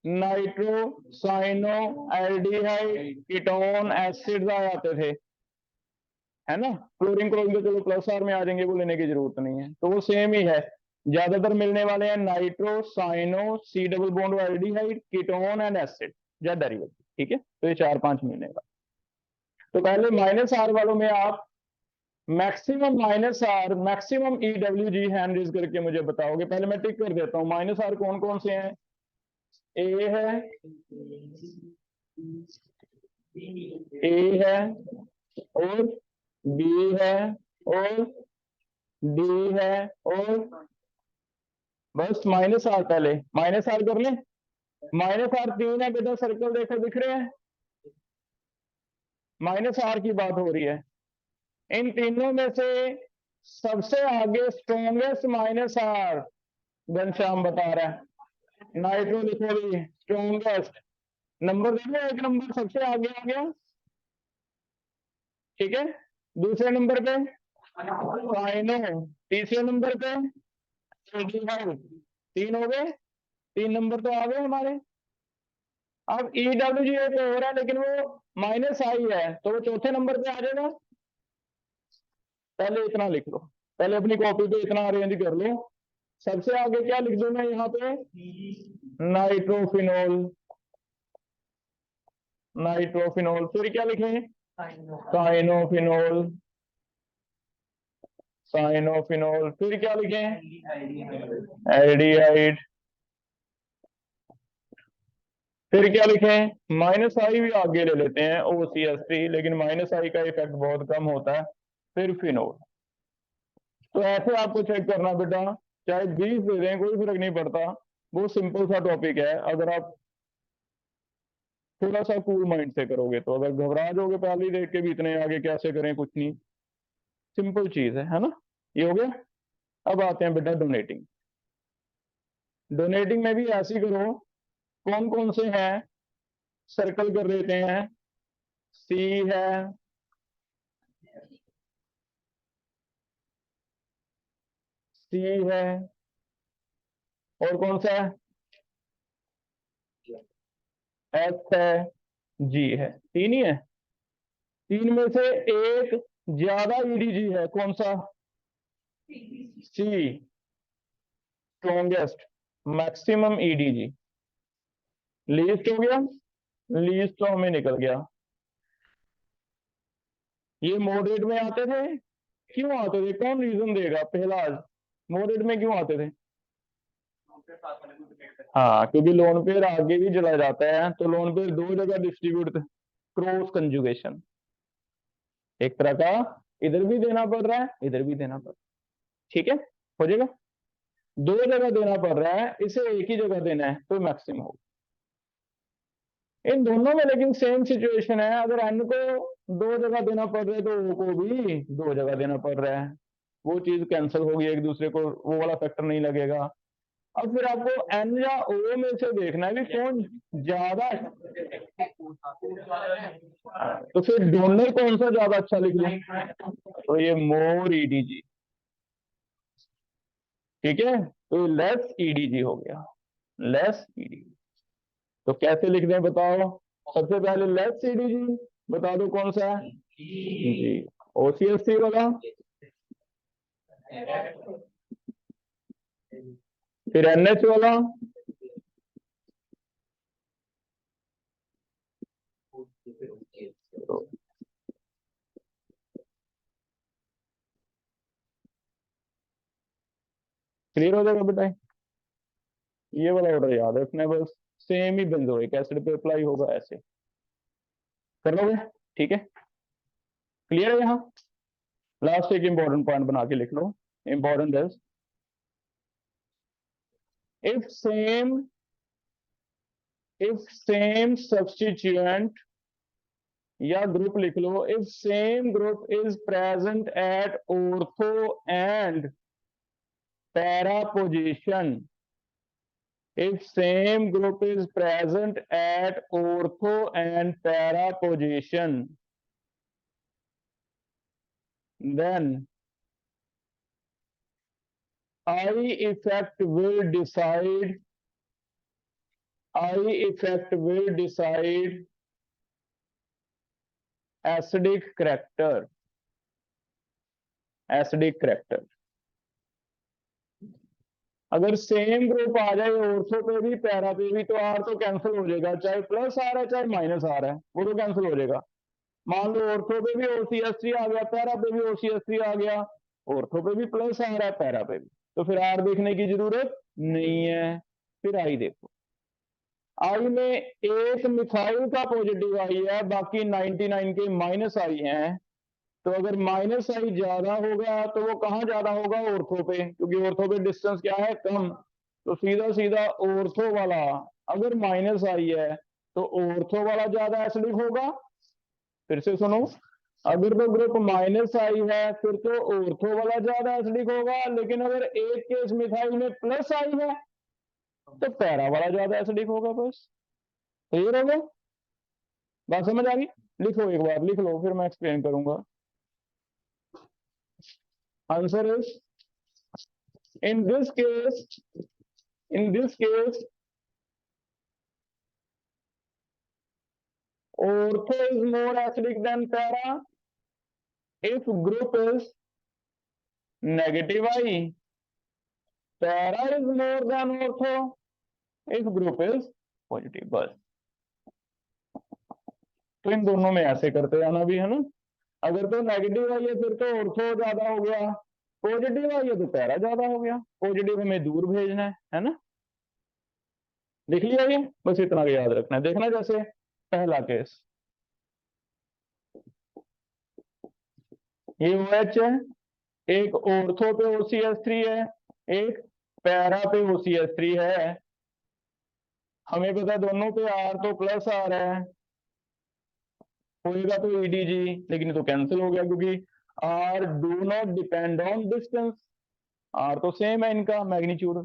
nitro cyano aldehyde ketone acid आ जाते थे, है ना। क्लोरीन क्लोरीन तो चलो प्लस आर में आ जाएंगे, वो लेने की जरूरत नहीं है, तो वो सेम ही है। ज्यादातर मिलने वाले हैं nitro cyano C double bond aldehyde ketone and acid या डेरिवेटिव। ठीक है, तो ये 4-5 मिलने का। तो पहले माइनस आर वालों में आप maximum minus R maximum EWG hand raise करके मुझे बताओगे। पहले मैं टिक कर देता हूं, माइनस आर कौन कौन से हैं? ए है, ए है और बी है और डी है और बस माइनस आर। पहले माइनस आर कर ले। माइनस आर 3 है बेटा, सर्कल देखो दिख रहे हैं, माइनस आर की बात हो रही है। इन तीनों में से सबसे आगे स्ट्रॉन्गेस्ट माइनस आर घनश्याम बता रहा है। नाइट्रो लिखो भी स्ट्रॉन्गेस्ट, नंबर देखो, एक नंबर सबसे आगे आ गया। ठीक है, दूसरे नंबर पे साइनो, तीसरे नंबर पे एल्डिहाइड, 3 हो गए, 3 नंबर तो आ गए हमारे। अब EWG एक और है लेकिन वो माइनस आई है, तो वो चौथे नंबर पे आ जाएगा। पहले इतना लिख लो, पहले अपनी कॉपी पे इतना अरेंज कर लो। सबसे आगे क्या लिख दूं मैं यहाँ पे? Nitrophenol, nitrophenol. फिर क्या लिखें? साइनोफिनोल, साइनोफिनोल। फिर क्या लिखें? एल्डिहाइड। फिर क्या लिखें? माइनस आई भी आगे ले लेते हैं OCH3, लेकिन माइनस आई का इफेक्ट बहुत कम होता है। फिर फिनोल। तो ऐसे आपको चेक करना बेटा, चाहे 20 दे दें कोई फर्क नहीं पड़ता, वो सिंपल सा टॉपिक है। अगर आप थोड़ा सा कूल माइंड से करोगे तो, अगर घबरा जाओगे पहले ही देख के भी इतने आगे कैसे करें, कुछ नहीं, सिंपल चीज है ना। ये हो गया। अब आते हैं बेटा डोनेटिंग। डोनेटिंग में भी ऐसी करो, कौन कौन से हैं सर्कल कर देते हैं। C है, C है और कौन सा है? S है, G है, 3 ही है। 3 में से एक ज्यादा EDG है, कौन सा? सी स्ट्रॉन्गेस्ट, मैक्सिमम ईडीजी, लीस्ट हो गया, लीस्ट तो हमें निकल गया। ये मॉडरेट में आते थे, क्यों आते थे, कौन रीजन देगा? पहला, मॉडरेट में क्यों आते थे? हाँ, क्योंकि लोन पेयर आगे भी चला जाता है, तो लोन पेयर दो जगह डिस्ट्रीब्यूट, क्रॉस कंजुगेशन, एक तरह का इधर भी देना पड़ रहा है, इधर भी देना पड़ रहा है, ठीक है, हो जाएगा। दो जगह देना पड़ रहा है, इसे एक ही जगह देना है तो मैक्सिमम होगा। इन दोनों में लेकिन सेम सिचुएशन है, अगर एन को दो जगह देना पड़ रहा है तो ओ को भी दो जगह देना पड़ रहा है, वो चीज कैंसिल होगी एक दूसरे को, वो वाला फैक्टर नहीं लगेगा। अब फिर आपको एन या ओ में से देखना है कि कौन ज्यादा, तो फिर डोनर कौन सा ज्यादा अच्छा लिख लूं, तो ये मोर ईडीजी, ठीक है, तो लेस ईडीजी हो गया, लेस ईडीजी। तो कैसे लिख दें बताओ? सबसे पहले लेस ईडीजी बता दो कौन सा है जी, ओसीएससी वाला, फिर एनएच वाला, क्लियर हो जाएगा बेटा? ये वाला ऑर्डर याद रखना है बस, सेम ही बेंजोइक एसिड पे अप्लाई होगा, ऐसे कर लोगे, ठीक है, क्लियर है? यहाँ लास्ट एक इंपॉर्टेंट पॉइंट बना के लिख लो, इंपॉर्टेंट है, इफ सेम सब्स्टिट्यूएंट, या ग्रुप लिख लो, if same group is present at ortho and para position, if same group is present at ortho and para position, then I effect will decide acidic character, अगर same group आ जाए ortho पे भी para पे भी, तो are तो cancel हो जाएगा, चाहे प्लस आ रहा है चाहे माइनस आ रहा है, वो तो कैंसिल हो जाएगा। मान लो ऑर्थो पे भी OCH3 आ गया, पैरा पे भी OCH3 आ गया, ऑर्थो पे भी प्लस आ रहा है पैरा पे भी, तो फिर आर देखने की जरूरत नहीं है। फिर आई देखो, आई में एक मिथाइल का पॉजिटिव आई है, बाकी 99 के माइनस आई हैं, तो अगर माइनस आई ज्यादा होगा तो वो कहाँ ज्यादा होगा? ऑर्थो पे, क्योंकि ऑर्थो पे डिस्टेंस क्या है? कम, तो सीधा सीधा ऑर्थो वाला, अगर माइनस आई है तो ऑर्थो वाला ज्यादा एसिडिक होगा। फिर से सुनो, अगर तो ग्रुप माइनस आई है फिर तो ऑर्थो वाला ज्यादा एसिडिक होगा, लेकिन अगर एक केस मिथाइल में प्लस आई है तो पैरा वाला ज्यादा एसिडिक होगा। बस क्लियर हो गया? बात समझ आ गई? लिखो, एक बार लिख लो, फिर मैं एक्सप्लेन करूंगा। Answer is, in this case ortho is more acidic than para if group is negative I, para is more than ortho if group is positive। बस, तो इन दोनों में ऐसे करते जाना भी है ना, अगर तो नेगेटिव आई है फिर तो ऑर्थो ज्यादा हो गया, पॉजिटिव आई है तो पैरा ज्यादा हो गया, पॉजिटिव हमें दूर भेजना है ना। लिख लिया ये, बस इतना याद रखना है। देखना जैसे पहला केस, ये OH है, एक ऑर्थो पे OCH3 है, एक पैरा पे OCH3 है, हमें पता दोनों पे R तो प्लस आ रहा है, होएगा तो EDG, लेकिन ये तो कैंसिल हो गया क्योंकि R do not depend on distance, R तो सेम है इनका मैग्नीट्यूड।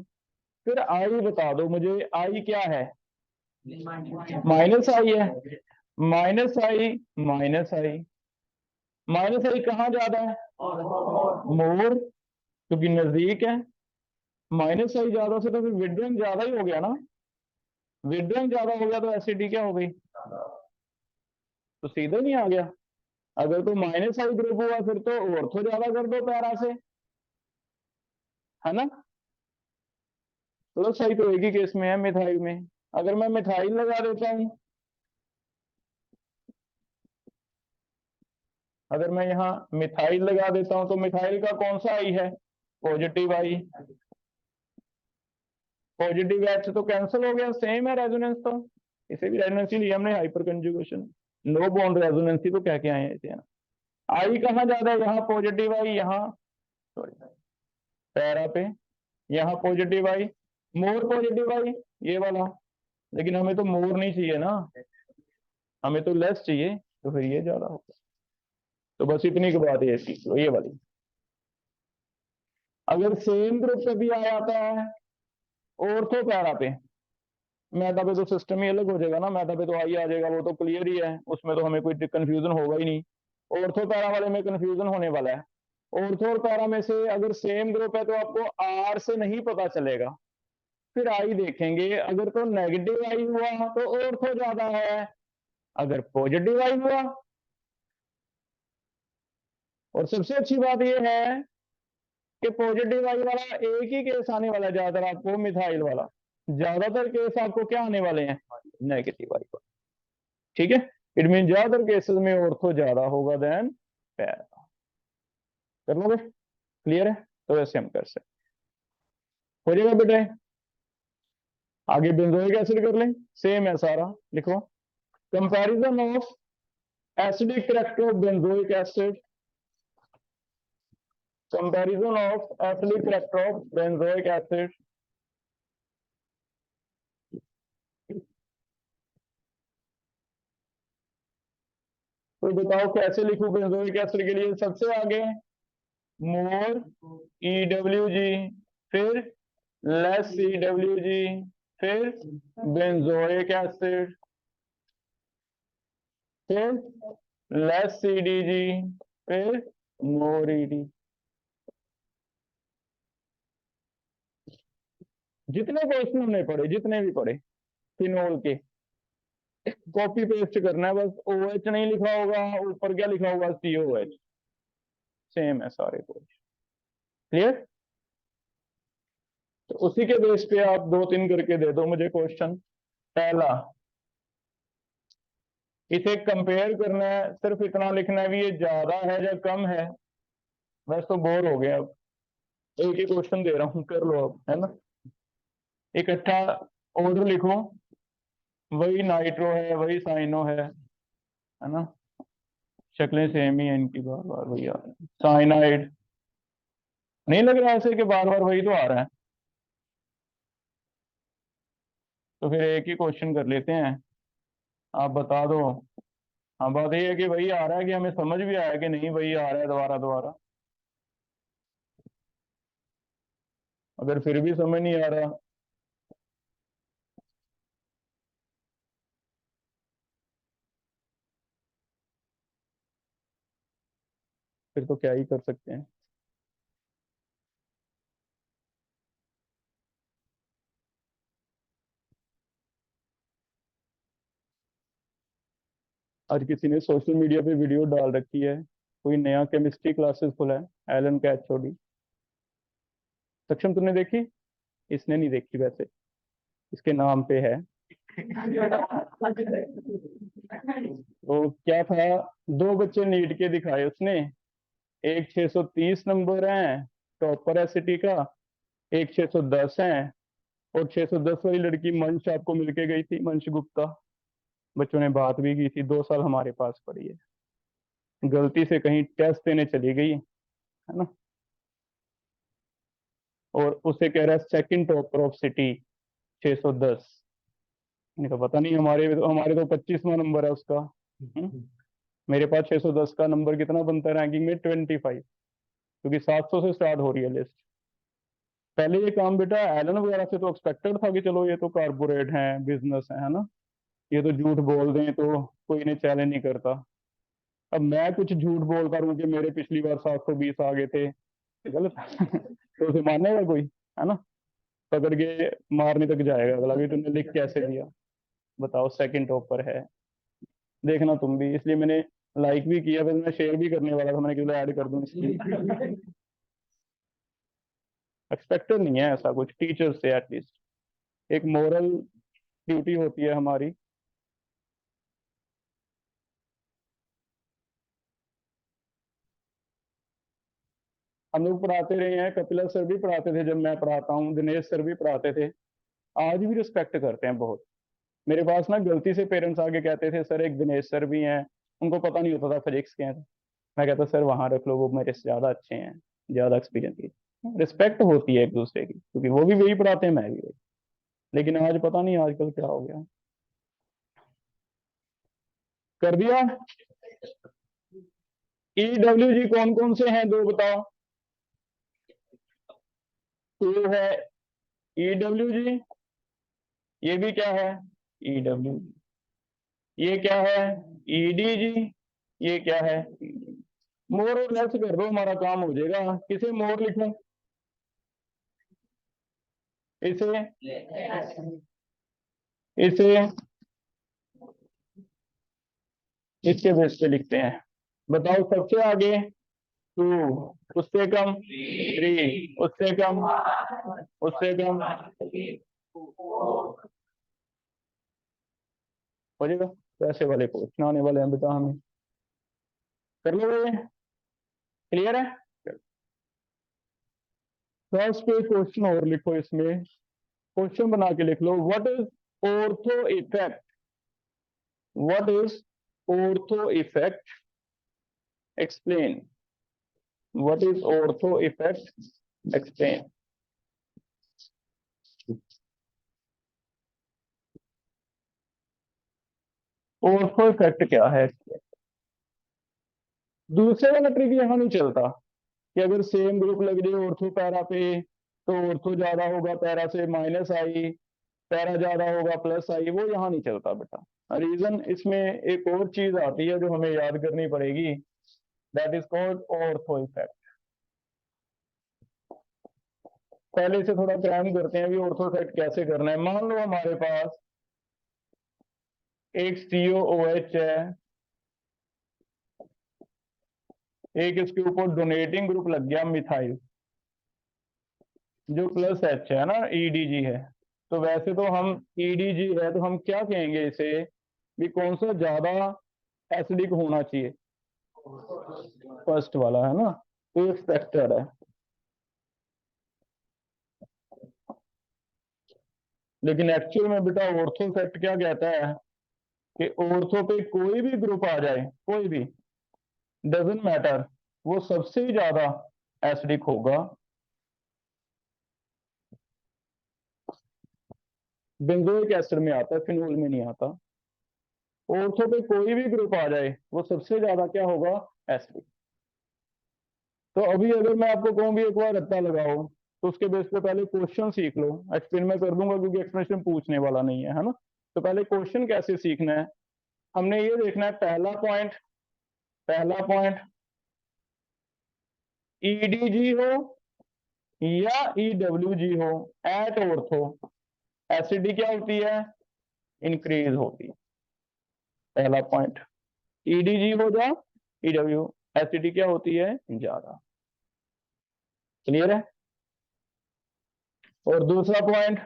फिर I बता दो मुझे, I क्या है? माइनस आई है, माइनस आई कहाँ ज्यादा है? मोर, क्योंकि नजदीक है। माइनस आई ज्यादा से तो फिर विड्रॉइंग ज्यादा ही हो गया ना, विड्रॉइंग ज्यादा हो गया तो एसिडी क्या हो गई? तो सीधे नहीं आ गया। अगर तो माइनस आई ग्रुप हुआ फिर तो ऑर्थो ज्यादा कर दो पैरा से, है ना। प्लस साइन तो एक ही केस में है, मिथाइल में। अगर मैं मिथाइल लगा देता हूं, अगर मैं यहाँ मिथाइल लगा देता हूं तो मिथाइल का कौन सा आई है, पॉजिटिव आई। पॉजिटिव एच तो कैंसिल हो गया, सेम है रेजोनेंस तो। इसे भी रेजोनेंस ही लिया हमने, hyperconjugation. No bond resonance ही तो कह के आए हैं इसे। आई कहाँ ज्यादा है, यहाँ पॉजिटिव आई, यहाँ सॉरी पैरा पे, यहाँ पॉजिटिव आई, मोर पॉजिटिव आई, ये वाला। लेकिन हमें तो मोर नहीं चाहिए ना, हमें तो लेस चाहिए, तो फिर ये ज्यादा होगा। तो बस इतनी की बात है इसकी, तो ये वाली। अगर सेम ग्रुप पे भी आ जाता है ऑर्थो पैरा पे, मेटा पे तो सिस्टम ही अलग हो जाएगा ना, मेटा पे तो आई आ जाएगा, वो तो क्लियर ही है, उसमें तो हमें कोई कंफ्यूजन होगा ही नहीं। ऑर्थो पैरा वाले में कंफ्यूजन होने वाला है। ऑर्थो और पैरा में से अगर सेम ग्रुप है तो आपको आर से नहीं पता चलेगा, फिर आई देखेंगे। अगर तो नेगेटिव आई हुआ तो ऑर्थो ज्यादा है, अगर पॉजिटिव आई हुआ। और सबसे अच्छी बात यह है कि पॉजिटिव आई वाला एक ही केस आने वाला है ज्यादातर आपको, मिथाइल वाला। ज्यादातर केस आपको क्या आने वाले हैं, नेगेटिव आई वाला। ठीक है, इट मीन ज्यादातर केसेस में ऑर्थो ज्यादा होगा देन पैरा। कर लोगे, क्लियर है। तो वैसे हम कर सकते हो जाएगा बेटे। आगे बेंजोइक एसिड कर लें, सेम है सारा, लिखो। Comparison of acidic character of benzoic acid, comparison of acidic character of benzoic acid. तो बताओ कैसे लिखूं बेंजोइक एसिड के लिए। सबसे आगे मोर EWG, फिर लेस EWG, फिर बेंजोइक एसिड, फिर लेस CDG, फिर मोर ED। जितने क्वेश्चन हमने पढ़े, जितने भी पढ़े फिनोल के, कॉपी पेस्ट करना है बस। OH नहीं लिखा होगा, ऊपर क्या लिखा होगा, COH। सेम है सारे कोच, क्लियर। तो उसी के बेस पे आप 2-3 करके दे दो मुझे क्वेश्चन। पहला, इसे कंपेयर करना है, सिर्फ इतना लिखना है भी ये ज्यादा है या कम है। बस तो बोर हो गया अब, एक ही क्वेश्चन दे रहा हूं, कर लो अब, है ना। इकट्ठा ऑर्डर लिखो, वही नाइट्रो है, वही साइनो है ना। शक्लें सेम ही है इनकी, बार बार वही आ रहा है। साइनाइड नहीं लग रहा ऐसे कि बार बार वही तो आ रहा है। तो फिर एक ही क्वेश्चन कर लेते हैं, आप बता दो। हाँ, बात ये है कि वही आ रहा है कि हमें समझ भी आया कि नहीं वही आ रहा है दोबारा दोबारा। अगर फिर भी समझ नहीं आ रहा, फिर तो क्या ही कर सकते हैं। आज किसी ने सोशल मीडिया पे वीडियो डाल रखी है, कोई नया केमिस्ट्री क्लासेस खुला है, एलन का HOD। सक्षम तुमने देखी? इसने नहीं देखी वैसे, इसके नाम पे है। तो क्या था, दो बच्चे नीट के दिखाए उसने। एक 630 नंबर है टॉपर है सिटी का, एक 610 है। और 610 वाली लड़की मंश आपको मिलके गई थी, मंश गुप्ता। बच्चों ने बात भी की थी, 2 साल हमारे पास पढ़ी है, गलती से कहीं टेस्ट देने चली गई है ना। और उसे कह रहा है सेकंड टॉपर ऑफ सिटी 610। नहीं तो पता नहीं, हमारे तो 25वां नंबर है उसका। मेरे पास 610 का नंबर कितना बनता है रैंकिंग में, 25, क्योंकि 700 से स्टार्ट हो रही है लिस्ट। पहले ये काम बेटा एलन वगैरह से तो एक्सपेक्टेड था कि चलो ये तो कारपोरेट है, बिजनेस है ना, ये तो झूठ बोल दें तो कोई इन्हें चैलेंज नहीं करता। अब मैं कुछ झूठ बोलता रहूं कि मेरे पिछली बार 720 आ गए थे, गलत तो उसे मानेगा कोई, है ना। पकड़ के मारने तक जाएगा अगला भी, तुमने लिख कैसे दिया, बताओ सेकंड टॉपर है। देखना तुम भी, इसलिए मैंने लाइक भी किया, फिर मैं शेयर भी करने वाला था, मैंने क्यों ऐड कर दूं इसलिए। एक्सपेक्टेड नहीं है ऐसा कुछ टीचर से, एटलीस्ट एक मोरल ड्यूटी होती है हमारी। हम लोग पढ़ाते रहे हैं, कपिला सर भी पढ़ाते थे, जब मैं पढ़ाता हूँ, दिनेश सर भी पढ़ाते थे, आज भी रिस्पेक्ट करते हैं बहुत। मेरे पास ना गलती से पेरेंट्स आके कहते थे सर एक दिनेश सर भी हैं, उनको पता नहीं होता था फिजिक्स के हैं। मैं कहता सर वहां रख लो, वो मेरे से ज्यादा अच्छे हैं, ज्यादा एक्सपीरियंस की। रिस्पेक्ट होती है एक दूसरे की, क्योंकि वो भी वही पढ़ाते हैं, मैं भी वही। लेकिन आज पता नहीं आजकल क्या हो गया। कर दिया। EWG कौन कौन से हैं, दो बताओ। तो है EWG, ये भी क्या है EWG, ये क्या है EDG, ये क्या है मोर और लेस कर दो, हमारा काम हो जाएगा। किसे मोर लिखूं, इसे इसे इसके बेस पे लिखते हैं। बताओ सबसे आगे 2, उससे कम 3, उससे कम, उससे कम, हो जाएगा। पैसे वाले क्वेश्चन आने वाले हैं बेटा, हमें कर लो। क्लियर है। फर्स्ट पे क्वेश्चन और लिखो, इसमें क्वेश्चन बना के लिख लो। What is ortho effect, what is ortho effect, explain. What is ortho effect, explain. Ortho effect क्या है। दूसरे वाला ट्रिक यहां नहीं चलता कि अगर सेम ग्रुप लग जाए ऑर्थो पैरा पे तो ऑर्थो ज्यादा होगा पैरा से, माइनस आई, पैरा ज्यादा होगा प्लस आई, वो यहाँ नहीं चलता बेटा। रीजन इसमें एक और चीज आती है जो हमें याद करनी पड़ेगी, that is called ortho effect. पहले से थोड़ा क्रैम करते हैं, अभी ऑर्थो इफेक्ट कैसे करना है। मान लो हमारे पास एक COOH है, एक इसके ऊपर डोनेटिंग ग्रुप लग गया मिथाइल, जो प्लस H है ना, EDG है। तो वैसे तो हम EDG है तो हम क्या कहेंगे इसे, भी कौन सा ज्यादा एसिडिक होना चाहिए, फर्स्ट वाला है ना, तो एक्सपेक्टेड है। लेकिन एक्चुअल में बेटा ऑर्थो इफेक्ट क्या कहता है कि ऑर्थो पे कोई भी ग्रुप आ जाए, कोई भी, डजंट मैटर, वो सबसे ज्यादा एसिडिक होगा बेंजोइक एसिड में आता है, फिनोल में नहीं आता। ऑर्थो पे कोई भी ग्रुप आ जाए वो सबसे ज्यादा क्या होगा, एसिडिक। तो अभी अगर मैं आपको कहूँ भी एक बार रट्टा लगाओ, तो उसके बेस पे पहले क्वेश्चन सीख लो। एक्सप्लेन मैं कर दूंगा क्योंकि एक्सप्लेनेशन पूछने वाला नहीं है ना। तो पहले क्वेश्चन कैसे सीखना है, हमने ये देखना है पहला पॉइंट, पहला पॉइंट EDG हो या EWG हो, एट ऑर्थो एसिडिटी क्या होती है, इंक्रीज होती है। पहला पॉइंट EDG हो या EW, एसिडिटी क्या होती है, ज्यादा। क्लियर है। और दूसरा पॉइंट,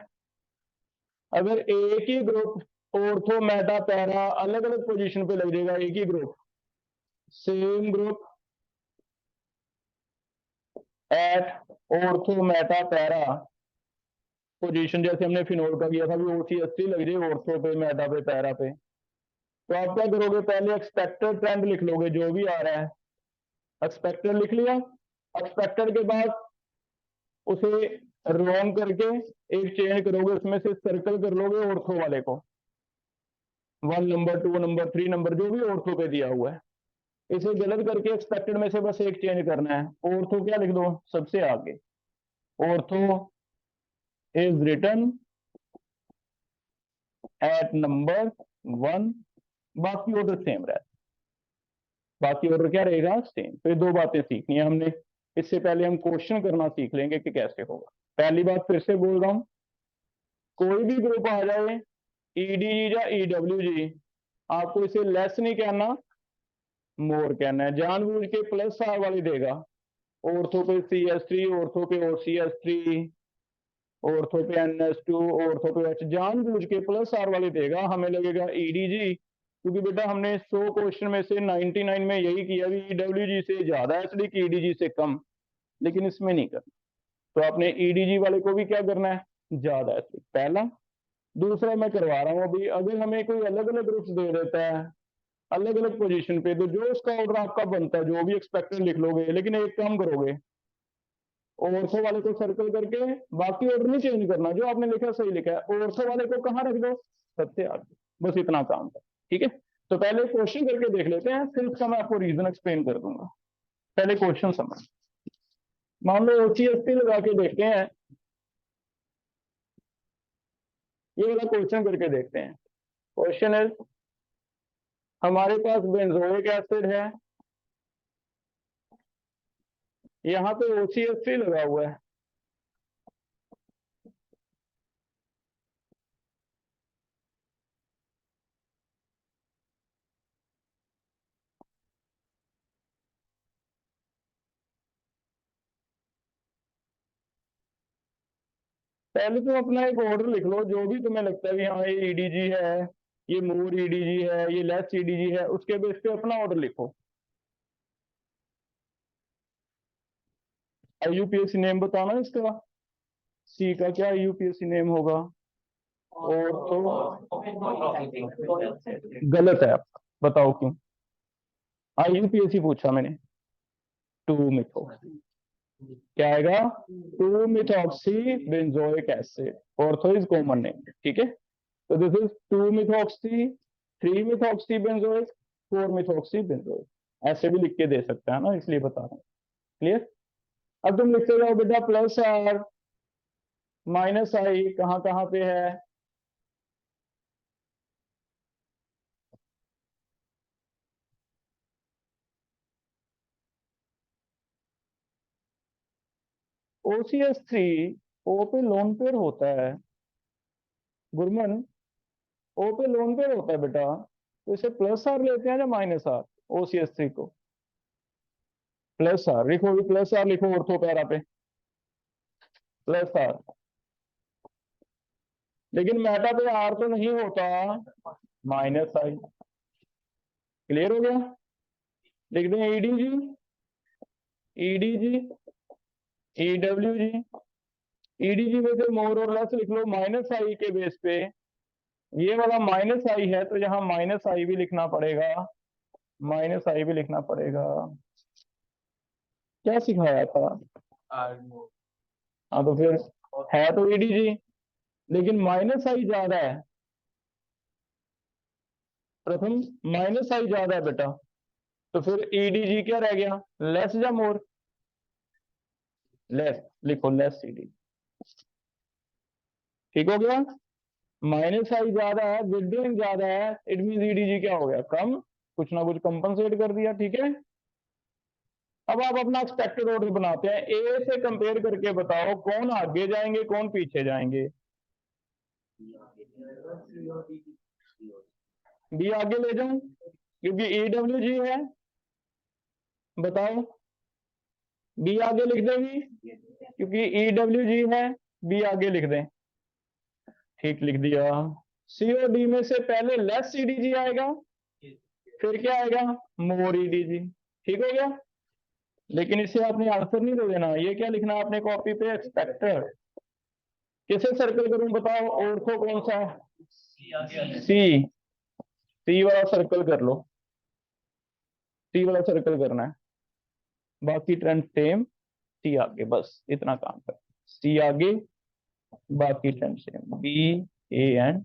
अगर एक ही ग्रुप ऑर्थो मेटा पैरा अलग अलग पोजीशन पे लग जाएगा, एक ही group, same group at ortho meta para position, जैसे हमने फिनोल का किया था भी, OC80 लग जाए ऑर्थो पे, मेटा पे, पैरा पे, तो आप क्या करोगे, पहले एक्सपेक्टेड ट्रेंड लिख लोगे जो भी आ रहा है। एक्सपेक्टेड लिख लिया, एक्सपेक्टेड के बाद उसे रॉन्ग करके एक चेंज करोगे, उसमें से सर्कल कर लोगे ऑर्थो वाले को, 1 नंबर 2 नंबर 3 नंबर जो भी ऑर्थो पे दिया हुआ है, इसे गलत करके एक्सपेक्टेड में से बस एक चेंज करना है। ऑर्थो क्या लिख दो सबसे आगे, ortho is written at number 1, बाकी ऑर्डर सेम रहता, बाकी ऑर्डर क्या रहेगा, सेम। तो ये दो बातें सीखनी है हमने। इससे पहले हम क्वेश्चन करना सीख लेंगे कि कैसे होगा। पहली बात फिर से बोल रहा हूं, कोई भी ग्रुप आ जाए EDG या EWG, आपको इसे लेस नहीं कहना, मोर कहना है। जानबूझ के प्लस आर वाली देगा ऑर्थो पे CH3, ऑर्थो पे OCH3, ऑर्थो पे NH2, ऑर्थो पे H, जानबूझ के प्लस आर वाले देगा, हमें लगेगा EDG, क्योंकि बेटा हमने 100 क्वेश्चन में से 99 में यही किया भी EWG से ज्यादा एसिडिक, EDG से कम, लेकिन इसमें नहीं करना। तो आपने EDG वाले को भी क्या करना है, ज्यादा एसिडिक, पहला। दूसरा मैं करवा रहा हूं अभी, अगर हमें कोई अलग अलग ग्रुप्स दे देता है अलग अलग पोजीशन पे, तो जो उसका ऑर्डर आपका बनता है जो भी एक्सपेक्टेड लिख लोगे, लेकिन एक काम करोगे, ऑर्थो वाले को सर्कल करके बाकी ऑर्डर नहीं चेंज करना, जो आपने लिखा सही लिखा है, ऑर्थो वाले को कहाँ रख दो, सबसे आगे, बस इतना काम है। ठीक है, तो पहले क्वेश्चन करके देख लेते हैं, फिर उसका मैं आपको रीजन एक्सप्लेन कर दूंगा। पहले क्वेश्चन समझ, मान लो OCH3 लगा के देखते हैं, ये वाला क्वेश्चन करके देखते हैं। क्वेश्चन है, हमारे पास बेंजोइक एसिड है, यहाँ पे OCH3 लगा हुआ है, पहले तुम अपना एक ऑर्डर लिख लो, जो भी तुम्हें लगता है कि हाँ ये EDG है, ये मोर EDG है, ये लेस EDG है, उसके बेस पे अपना ऑर्डर लिखो। IUPAC नेम बताना इसका, C का क्या IUPAC नेम होगा, और तो गलत है आपका, बताओ क्यों। IUPAC पूछा मैंने, 2-मिथॉक्सी, क्या आएगा, two methoxy benzoic acid, ortho is common name. ठीक है, तो this is two methoxy, three methoxy benzoic, four methoxy benzoic, ऐसे भी लिख के दे सकते हैं ना, इसलिए बता रहा हूँ। क्लियर, अब तुम लिखते जाओ बेटा, प्लस आर माइनस आई कहाँ कहाँ पे है, OCH3 O पे लोन पेयर होता है, गुरमन O पे लोन पेयर होता है बेटा, तो इसे प्लस आर लेते हैं या माइनस आर, OCH3 को प्लस आर लिखो, भी प्लस आर लिखो, ऑर्थो पैरा पे प्लस आर, लेकिन मेटा पे आर तो नहीं होता, माइनस आई। क्लियर हो गया, लिख दें EDG, EDG, EWG, EDG में से मोर और लेस लिख लो माइनस आई के बेस पे, ये वाला माइनस आई है तो यहाँ माइनस आई भी लिखना पड़ेगा, माइनस आई भी लिखना पड़ेगा। क्या सिखाया था, हाँ तो फिर है तो EDG, लेकिन माइनस आई ज्यादा है, प्रथम माइनस आई ज्यादा है बेटा, तो फिर EDG क्या रह गया, लेस या मोर, लेस, लिखो लेस EDG। ठीक हो गया, माइनस आई ज्यादा है, ग्रेडियंट ज्यादा है, इट मीन EDG क्या हो गया, कम, कुछ ना कुछ कंपनसेट कर दिया। ठीक है, अब आप अपना एक्सपेक्टेड ऑर्डर बनाते हैं, ए से कंपेयर करके बताओ कौन आगे जाएंगे कौन पीछे जाएंगे, बी आगे ले जाऊं क्योंकि EWG है, बताओ, बी आगे लिख देंगे क्योंकि EWG है, बी आगे लिख दें, ठीक लिख दिया। COD में से पहले लेस EDG आएगा, फिर क्या आएगा, मोर EDG। ठीक हो गया, लेकिन इसे आपने आंसर नहीं दे देना, ये क्या लिखना है आपने कॉपी पे, एक्सपेक्टेड। किसे सर्कल करूं बताओ, ऑर्थो कौन सा, सी वाला सर्कल कर लो, सी वाला सर्कल करना है, बाकी ट्रेंड सेम, सी आगे, बस इतना काम कर, सी आगे बाकी trend same, B A and,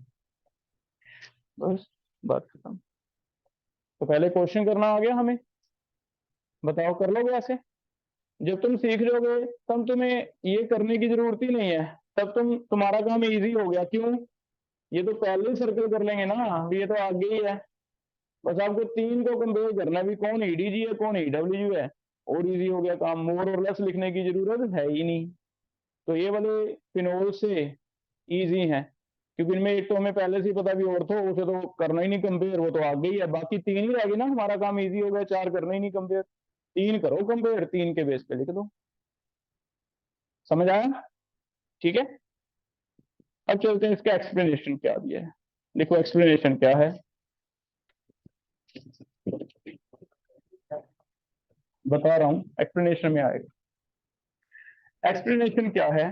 बस बात खत्म। तो पहले क्वेश्चन करना आ गया हमें, बताओ कर लोगे ऐसे, जब तुम सीख जाओगे तब तुम्हें ये करने की जरूरत ही नहीं है, तब तुम्हारा काम इजी हो गया। क्यों, ये तो पहले ही सर्कल कर लेंगे ना, ये तो आगे ही है, बस आपको तीन को कंपेयर करना है भी कौन EDG है कौन EWG है, और इजी हो गया काम, मोर और लेस लिखने की जरूरत है ही नहीं। तो ये वाले फिनोल से इजी है, क्योंकि इनमें एक तो हमें पहले से ही पता भी ऑर्थो, उसे तो करना ही नहीं कंपेयर, वो तो आगे ही है, बाकी तीन ही रह गए ना, हमारा काम इजी हो गया, चार करना ही नहीं कंपेयर। 3 करो कंपेयर, 3 के बेस पे लिख दो। समझ आया? ठीक है, अब चलते हैं इसका एक्सप्लेनेशन क्या दिया है। देखो एक्सप्लेनेशन क्या है, बता रहा हूं, एक्सप्लेनेशन में आएगा। एक्सप्लेनेशन क्या है,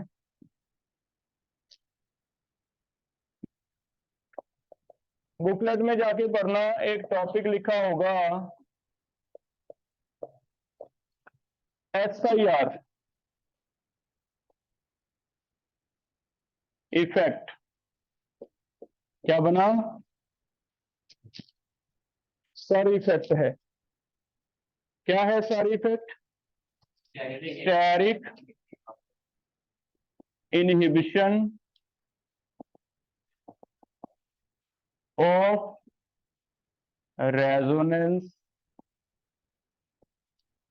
बुकलेट में जाके पढ़ना, एक टॉपिक लिखा होगा SIR इफेक्ट। क्या बना? सर इफेक्ट है। क्या है sir effect? Steric inhibition of resonance.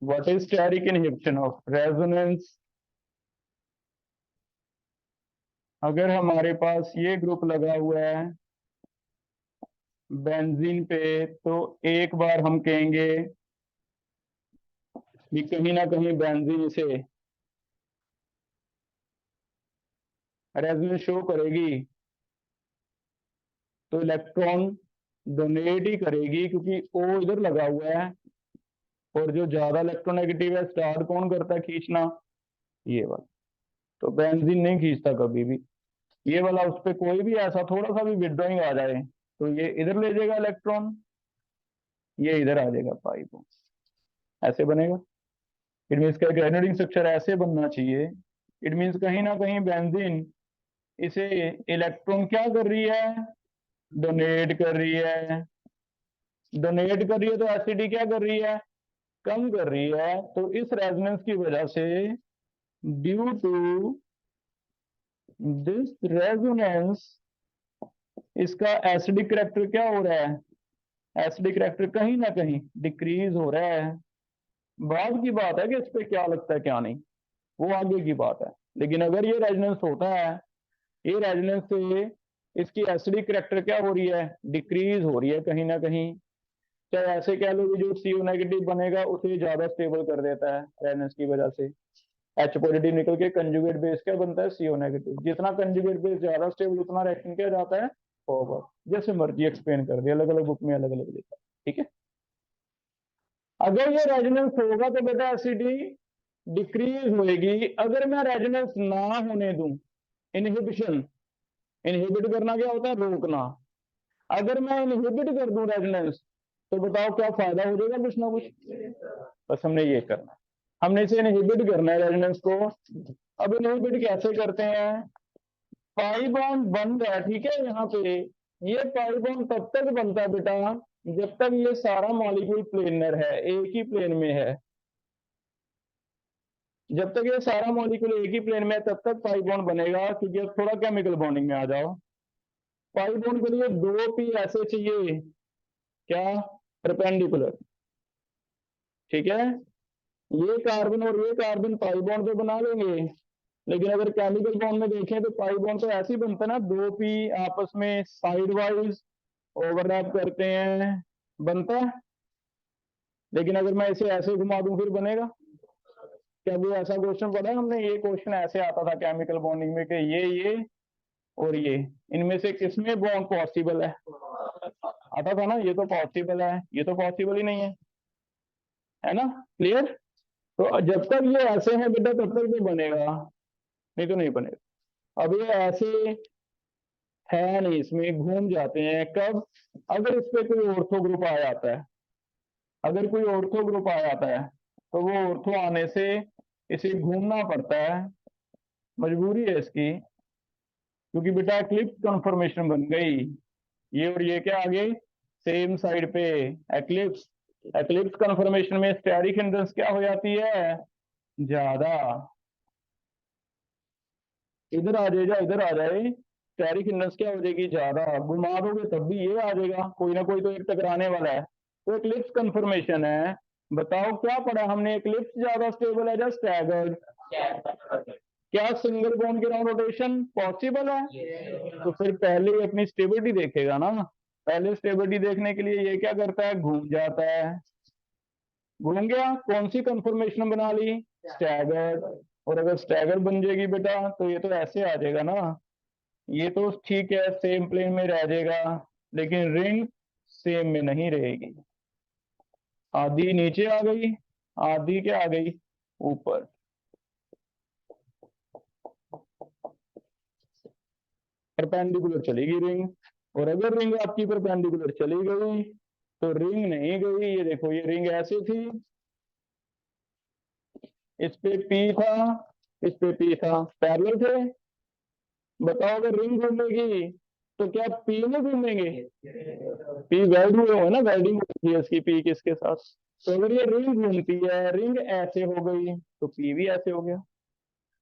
What is steric inhibition of resonance? अगर हमारे पास ये ग्रुप लगा हुआ है बेंजीन पे, तो एक बार हम कहेंगे कि कहीं ना कहीं बेंजीन इसे रेजोनेंस शो करेगी, तो इलेक्ट्रॉन डोनेट ही करेगी, क्योंकि O इधर लगा हुआ है, और जो ज्यादा इलेक्ट्रोनेगेटिव है स्टार्ट कौन करता है खींचना? ये वाला। तो बेंजीन नहीं खींचता कभी भी। ये वाला उस पर कोई भी ऐसा थोड़ा सा भी विड्रॉइंग आ जाए तो ये इधर ले जाएगा इलेक्ट्रॉन, ये इधर आ जाएगा पाइप, ऐसे बनेगा। इट मीन्स का ग्रेनुलेटिंग स्ट्रक्चर ऐसे बनना चाहिए। इट मीन्स कहीं ना कहीं बेंजीन इसे इलेक्ट्रॉन क्या कर रही है? डोनेट कर रही है। डोनेट कर रही है तो एसिडी क्या कर रही है? कम कर रही है। तो इस रेजोनेंस की वजह से, ड्यू टू दिस रेजोनेंस, इसका एसिडिक करैक्टर क्या हो रहा है? एसिडिक करैक्टर कहीं ना कहीं डिक्रीज हो रहा है। बाद की बात है कि इस पे क्या लगता है क्या नहीं, वो आगे की बात है। लेकिन अगर ये रेजोनेंस होता है, ये रेजोनेंस से इसकी एसिडिक करैक्टर क्या हो रही है? डिक्रीज हो रही है कहीं ना कहीं। चाहे ऐसे कह लो कि जो CO नेगेटिव बनेगा उसे ज्यादा स्टेबल कर देता है रेजोनेंस की वजह से। H पॉजिटिव निकल के कंजुगेट बेस क्या बनता है? CO negative. जितना कंजुगेट बेस ज्यादा स्टेबल, उतना रिएक्शन क्या जाता है? फॉरवर्ड। जैसे मर्जी एक्सप्लेन कर दिया, अलग अलग बुक में अलग अलग लिखा। ठीक है, अगर ये रेजोनेंस होगा तो बेटा एसिडी डिक्रीज होएगी। अगर मैं रेजोनेंस ना होने दूं, इनहिबिशन, इनहिबिट करना क्या होता है? रोकना। अगर मैं इनहिबिट कर दूं रेजोनेंस, तो बताओ क्या फायदा हो जाएगा? कुछ ना कुछ। बस हमने ये करना है, हमने इसे इनहिबिट करना है रेजोनेंस को। अब इनहिबिट कैसे करते हैं? पाई बॉन्ड बन रहा है, ठीक है, यहाँ पे ये पाई बॉन्ड तब तक बनता है बेटा जब तक ये सारा मॉलिक्यूल प्लेनर है, एक ही प्लेन में है। जब तक ये सारा मॉलिक्यूल एक ही प्लेन में है तब तक पाई बॉन्ड बनेगा। क्योंकि अब थोड़ा केमिकल बॉन्डिंग में आ जाओ। पाई बॉन्ड के लिए 2p ऐसे चाहिए, क्या? परपेंडिकुलर। ठीक है, ये कार्बन और ये कार्बन पाई बॉन्ड तो बना लेंगे, लेकिन अगर केमिकल बॉन्ड में देखें तो पाई बॉन्ड तो ऐसे ही बनता है ना, 2p आपस में साइड वाइज ओवरलैप करते हैं, बनता है। लेकिन अगर मैं इसे ऐसे घुमा दूं फिर बनेगा क्या? वो ऐसा क्वेश्चन पढ़ा है हमने, ये क्वेश्चन ऐसे आता था केमिकल बॉन्डिंग में कि ये और ये, इनमें से किसमें बॉन्ड पॉसिबल है? आता था ना, ये तो पॉसिबल है, ये तो पॉसिबल ही नहीं है ना? क्लियर? तो जब तक ये ऐसे हैं बेटा तब तक तो बनेगा, नहीं तो नहीं बनेगा। अब ये ऐसे है नहीं, इसमें घूम जाते हैं। कब? अगर इस पे कोई ऑर्थो ग्रुप आ जाता है, अगर कोई ऑर्थो ग्रुप आ जाता है तो वो ऑर्थो आने से इसे घूमना पड़ता है, मजबूरी है इसकी। क्योंकि बेटा एक्लिप्स कन्फर्मेशन बन गई, ये और ये क्या आ गए? सेम साइड पे एक्लिप्स। एक्लिप्स कन्फर्मेशन में स्टेरिक हिंड्रेंस क्या हो जाती है? ज्यादा। इधर आ जाएगा, इधर आ जाए, स्टेरिक हिंड्रेंस क्या हो जाएगी? ज्यादा। घुमा दोगे तब भी ये आ जाएगा, कोई ना कोई तो एक टकराने वाला है। तो एक्लिप्स कन्फर्मेशन है। बताओ क्या पढ़ा हमने? एक्लिप्स ज्यादा स्टेबल है या स्टैगर्ड? क्या सिंगल बॉन्ड के राउंड रोटेशन पॉसिबल है? तो फिर पहले ही अपनी स्टेबिलिटी देखेगा ना। पहले स्टेबिलिटी देखने के लिए ये क्या करता है? घूम जाता है। घूम गया, कौन सी कंफर्मेशन बना ली, स्टैगर्ड। और अगर स्टैगर्ड बन जाएगी बेटा तो ये तो ऐसे आ जाएगा ना, ये तो ठीक है सेम प्लेन में रह जाएगा, लेकिन रिंग सेम में नहीं रहेगी, आधी नीचे आ गई, आधी क्या आ गई, ऊपर। परपेंडिकुलर चलेगी रिंग, और अगर रिंग आपकी परपेंडिकुलर चली गई तो रिंग नहीं गई। ये देखो ये रिंग ऐसे थी, इस पे पी था, इस पे पी था, पैरेलल थे। बताओ अगर रिंग घूमेगी तो क्या पी में घूमेंगे, पी वेल्ड हुए हो ना, वेल्डिंग होती है इसकी पी किसके साथ। तो अगर ये रिंग घूमती है, रिंग ऐसे हो गई तो पी भी ऐसे हो गया।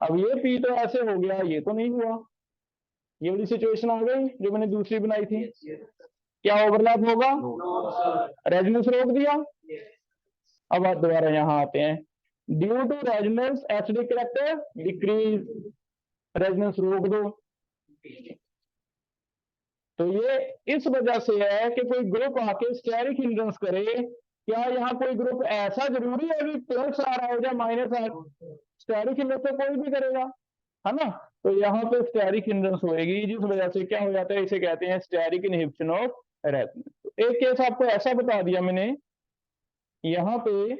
अब ये पी तो ऐसे हो गया, ये तो नहीं हुआ, ये वाली सिचुएशन आ गई जो मैंने दूसरी बनाई थी। क्या ओवरलैप होगा, रेजोनेंस रोक दिया। अब आप दोबारा यहाँ आते हैं, due to resonance acidic character decrease, resonance रोक दो। तो ये इस वजह से है कि कोई ग्रुप आके स्टेरिक हिंड्रेंस करे। क्या यहाँ कोई ग्रुप ऐसा जरूरी है कि प्लस आ रहा है या माइनस आ रहा है, स्टेरिक हिंड्रेंस तो कोई भी करेगा, है ना। तो यहाँ पे स्टेरिक हिंड्रेंस होएगी, जिस वजह से क्या हो जाता है, इसे कहते हैं स्टेरिक इनहिबिशन ऑफ रेजोनेंस। तो एक केस आपको ऐसा बता दिया मैंने, यहाँ पे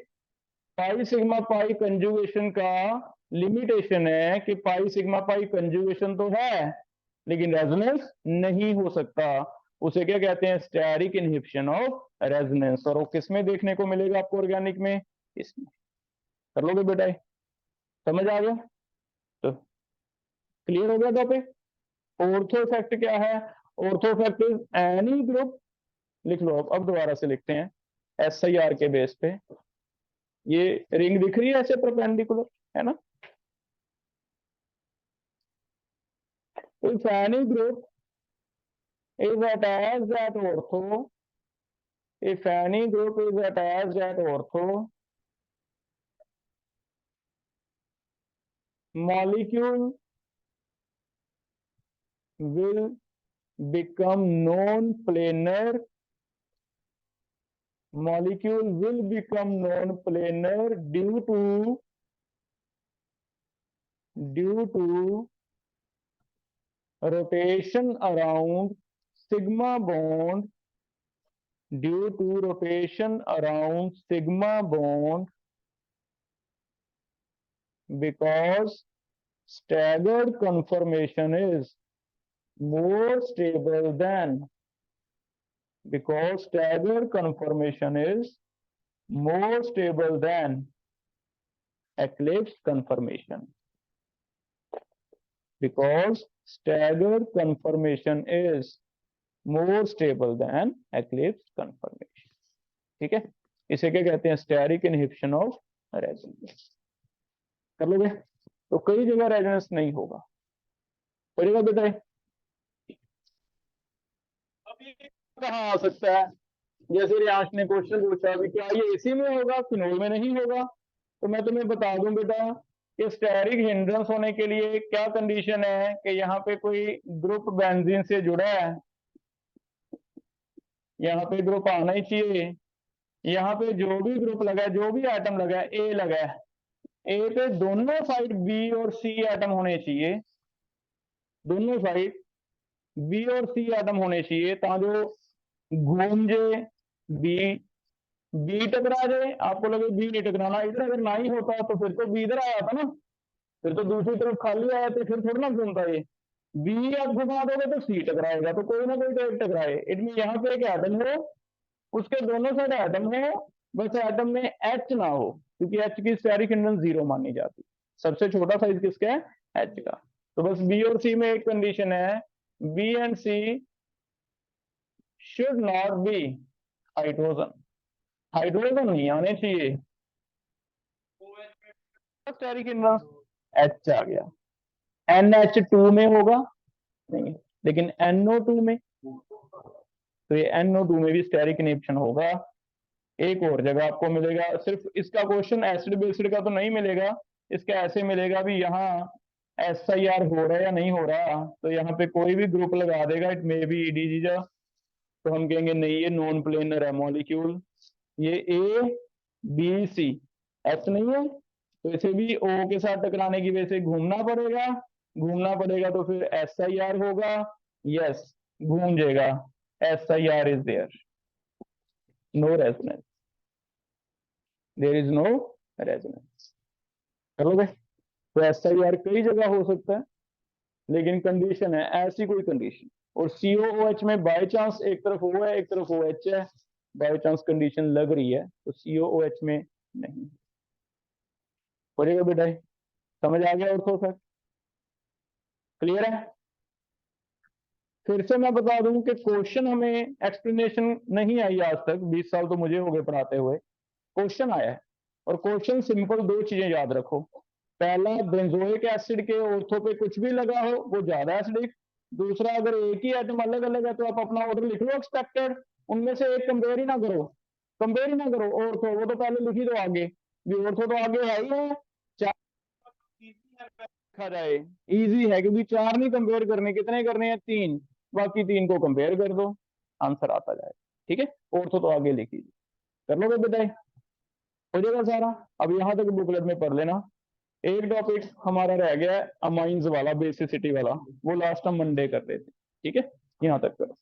पाई सिग्मा पाई कंजुगेशन का लिमिटेशन है कि पाई सिग्मा पाई कंजुगेशन तो है लेकिन रेजोनेंस नहीं हो सकता, उसे क्या कहते हैं, स्टेरिक इनहिबिशन ऑफ रेजोनेंस। और वो किसमें देखने को मिलेगा आपको, ऑर्गेनिक में, इसमें। कर लोगे बेटा, समझ आ गया, तो क्लियर हो गया टॉपिक। ऑर्थो इफेक्ट क्या है, ortho effect is any group, लिख लो अब दोबारा से लिखते हैं SIR के बेस पे। ये रिंग दिख रही है ऐसे परपेंडिकुलर, है ना। If any group is attached at ortho, if any group is attached at ortho, molecule will become non-planar, molecule will become non-planar due to rotation around sigma bond, due to rotation around sigma bond, because staggered conformation is more stable than, because staggered conformation is more stable than eclipse conformation, because staggered conformation is more stable than eclipse conformation। ठीक है, इसे क्या कहते हैं, steric inhibition of resonance. कर लोगे, तो कई जगह रेजोनेंस नहीं होगा, पढ़ेगा बेटा। अभी कहाँ आ सकता है, जैसे रियांश ने क्वेश्चन पूछा अभी, क्या ये इसी में होगा, फिनोल में नहीं होगा। तो मैं तुम्हें बता दूं बेटा कि स्टेरिक हिंड्रेंस होने के लिए क्या कंडीशन है कि यहाँ पे कोई ग्रुप बेंजीन से जुड़ा है, यहाँ पे ग्रुप आना ही चाहिए। यहाँ पे जो भी ग्रुप लगा है, जो भी एटम लगा है, ए लगा है, ए पे दोनों साइड बी और सी एटम होने चाहिए, दोनों साइड बी और सी एटम होने चाहिए, ताकि घूम जाए, बी बी टकरा जाए, आपको लगे बी नहीं टकराना, इधर अगर ना ही होता तो फिर तो बी इधर आया था ना, फिर तो दूसरी तरफ खाली आया तो फिर थोड़ा ना घूमता ये, बी आप घुमा दोगे तो सी टकराएगा, तो कोई ना कोई तो एक टकराए। इनमें यहाँ पे एक एटम हो, उसके दोनों साइड एटम हो, बस एटम में एच ना हो, क्योंकि एच की स्टेरिक हिंड्रेंस 0 मानी जाती, सबसे छोटा साइज किसका है, एच का। तो बस बी और सी में एक कंडीशन है, B and C should not be hydrogen, hydrogen नहीं आने चाहिए, स्टेरिक हिंड्रेंस एच आ गया। NH2 में होगा नहीं, लेकिन NO2 में, तो ये NO2 में भी स्टेरिक इनहिबिशन होगा। एक और जगह आपको मिलेगा, सिर्फ इसका क्वेश्चन एसिड बेसिड का तो नहीं मिलेगा, इसका ऐसे मिलेगा भी यहाँ SIR हो रहा है या नहीं हो रहा, तो यहाँ पे कोई भी ग्रुप लगा देगा, इट मे बी EDG, तो हम कहेंगे नहीं ये नॉन प्लेनर है मॉलिक्यूल, ये ए बी सी, एच नहीं है तो इसे भी ओ के साथ टकराने की वजह से घूमना पड़ेगा, तो फिर एस आई आर होगा, यस घूम जाएगा, S I R is there, no resonance, there is no resonance. कर लोगे? तो एस आई आर कई जगह हो सकता है, लेकिन कंडीशन है ऐसी कोई कंडीशन, और COOH में बाय चांस एक तरफ O है एक तरफ OH है, बाय चांस कंडीशन लग रही है तो COOH में नहीं हो जाएगा बेटा। समझ आ गया ऑर्थो सर? क्लियर है? फिर से मैं बता दूं कि क्वेश्चन हमें एक्सप्लेनेशन नहीं आई आज तक, 20 साल तो मुझे हो गए पढ़ाते हुए। क्वेश्चन आया है और क्वेश्चन सिंपल दो चीजें याद रखो, पहला बेंजोइक एसिड के ऑर्थो पे कुछ भी लगा हो वो ज्यादा एसिडिक, दूसरा अगर एक ही आइटम अलग अलग है तो आप अपना ऑर्डर लिख लो एक्सपेक्टेड, उनमें से एक कंपेयर ही ना करो, ऑर्थो वो तो पहले लिखी दो आगे, भी ऑर्थो तो आगे है ही है, चार लिखा जाए इजी है क्योंकि चार नहीं कंपेयर करने, कितने करने हैं? तीन, बाकी तीन को कंपेयर कर दो, आंसर आता जाए। ठीक है, ऑर्थो तो आगे लिख लीजिए, कर लोगे बेटा? हो जाएगा सारा। अब यहाँ तक बुकलेट में पढ़ लेना। एक टॉपिक हमारा रह गया है अमाइंस वाला, बेसिसिटी वाला, वो लास्ट हम मंडे कर रहे थे। ठीक है, यहाँ तक करो।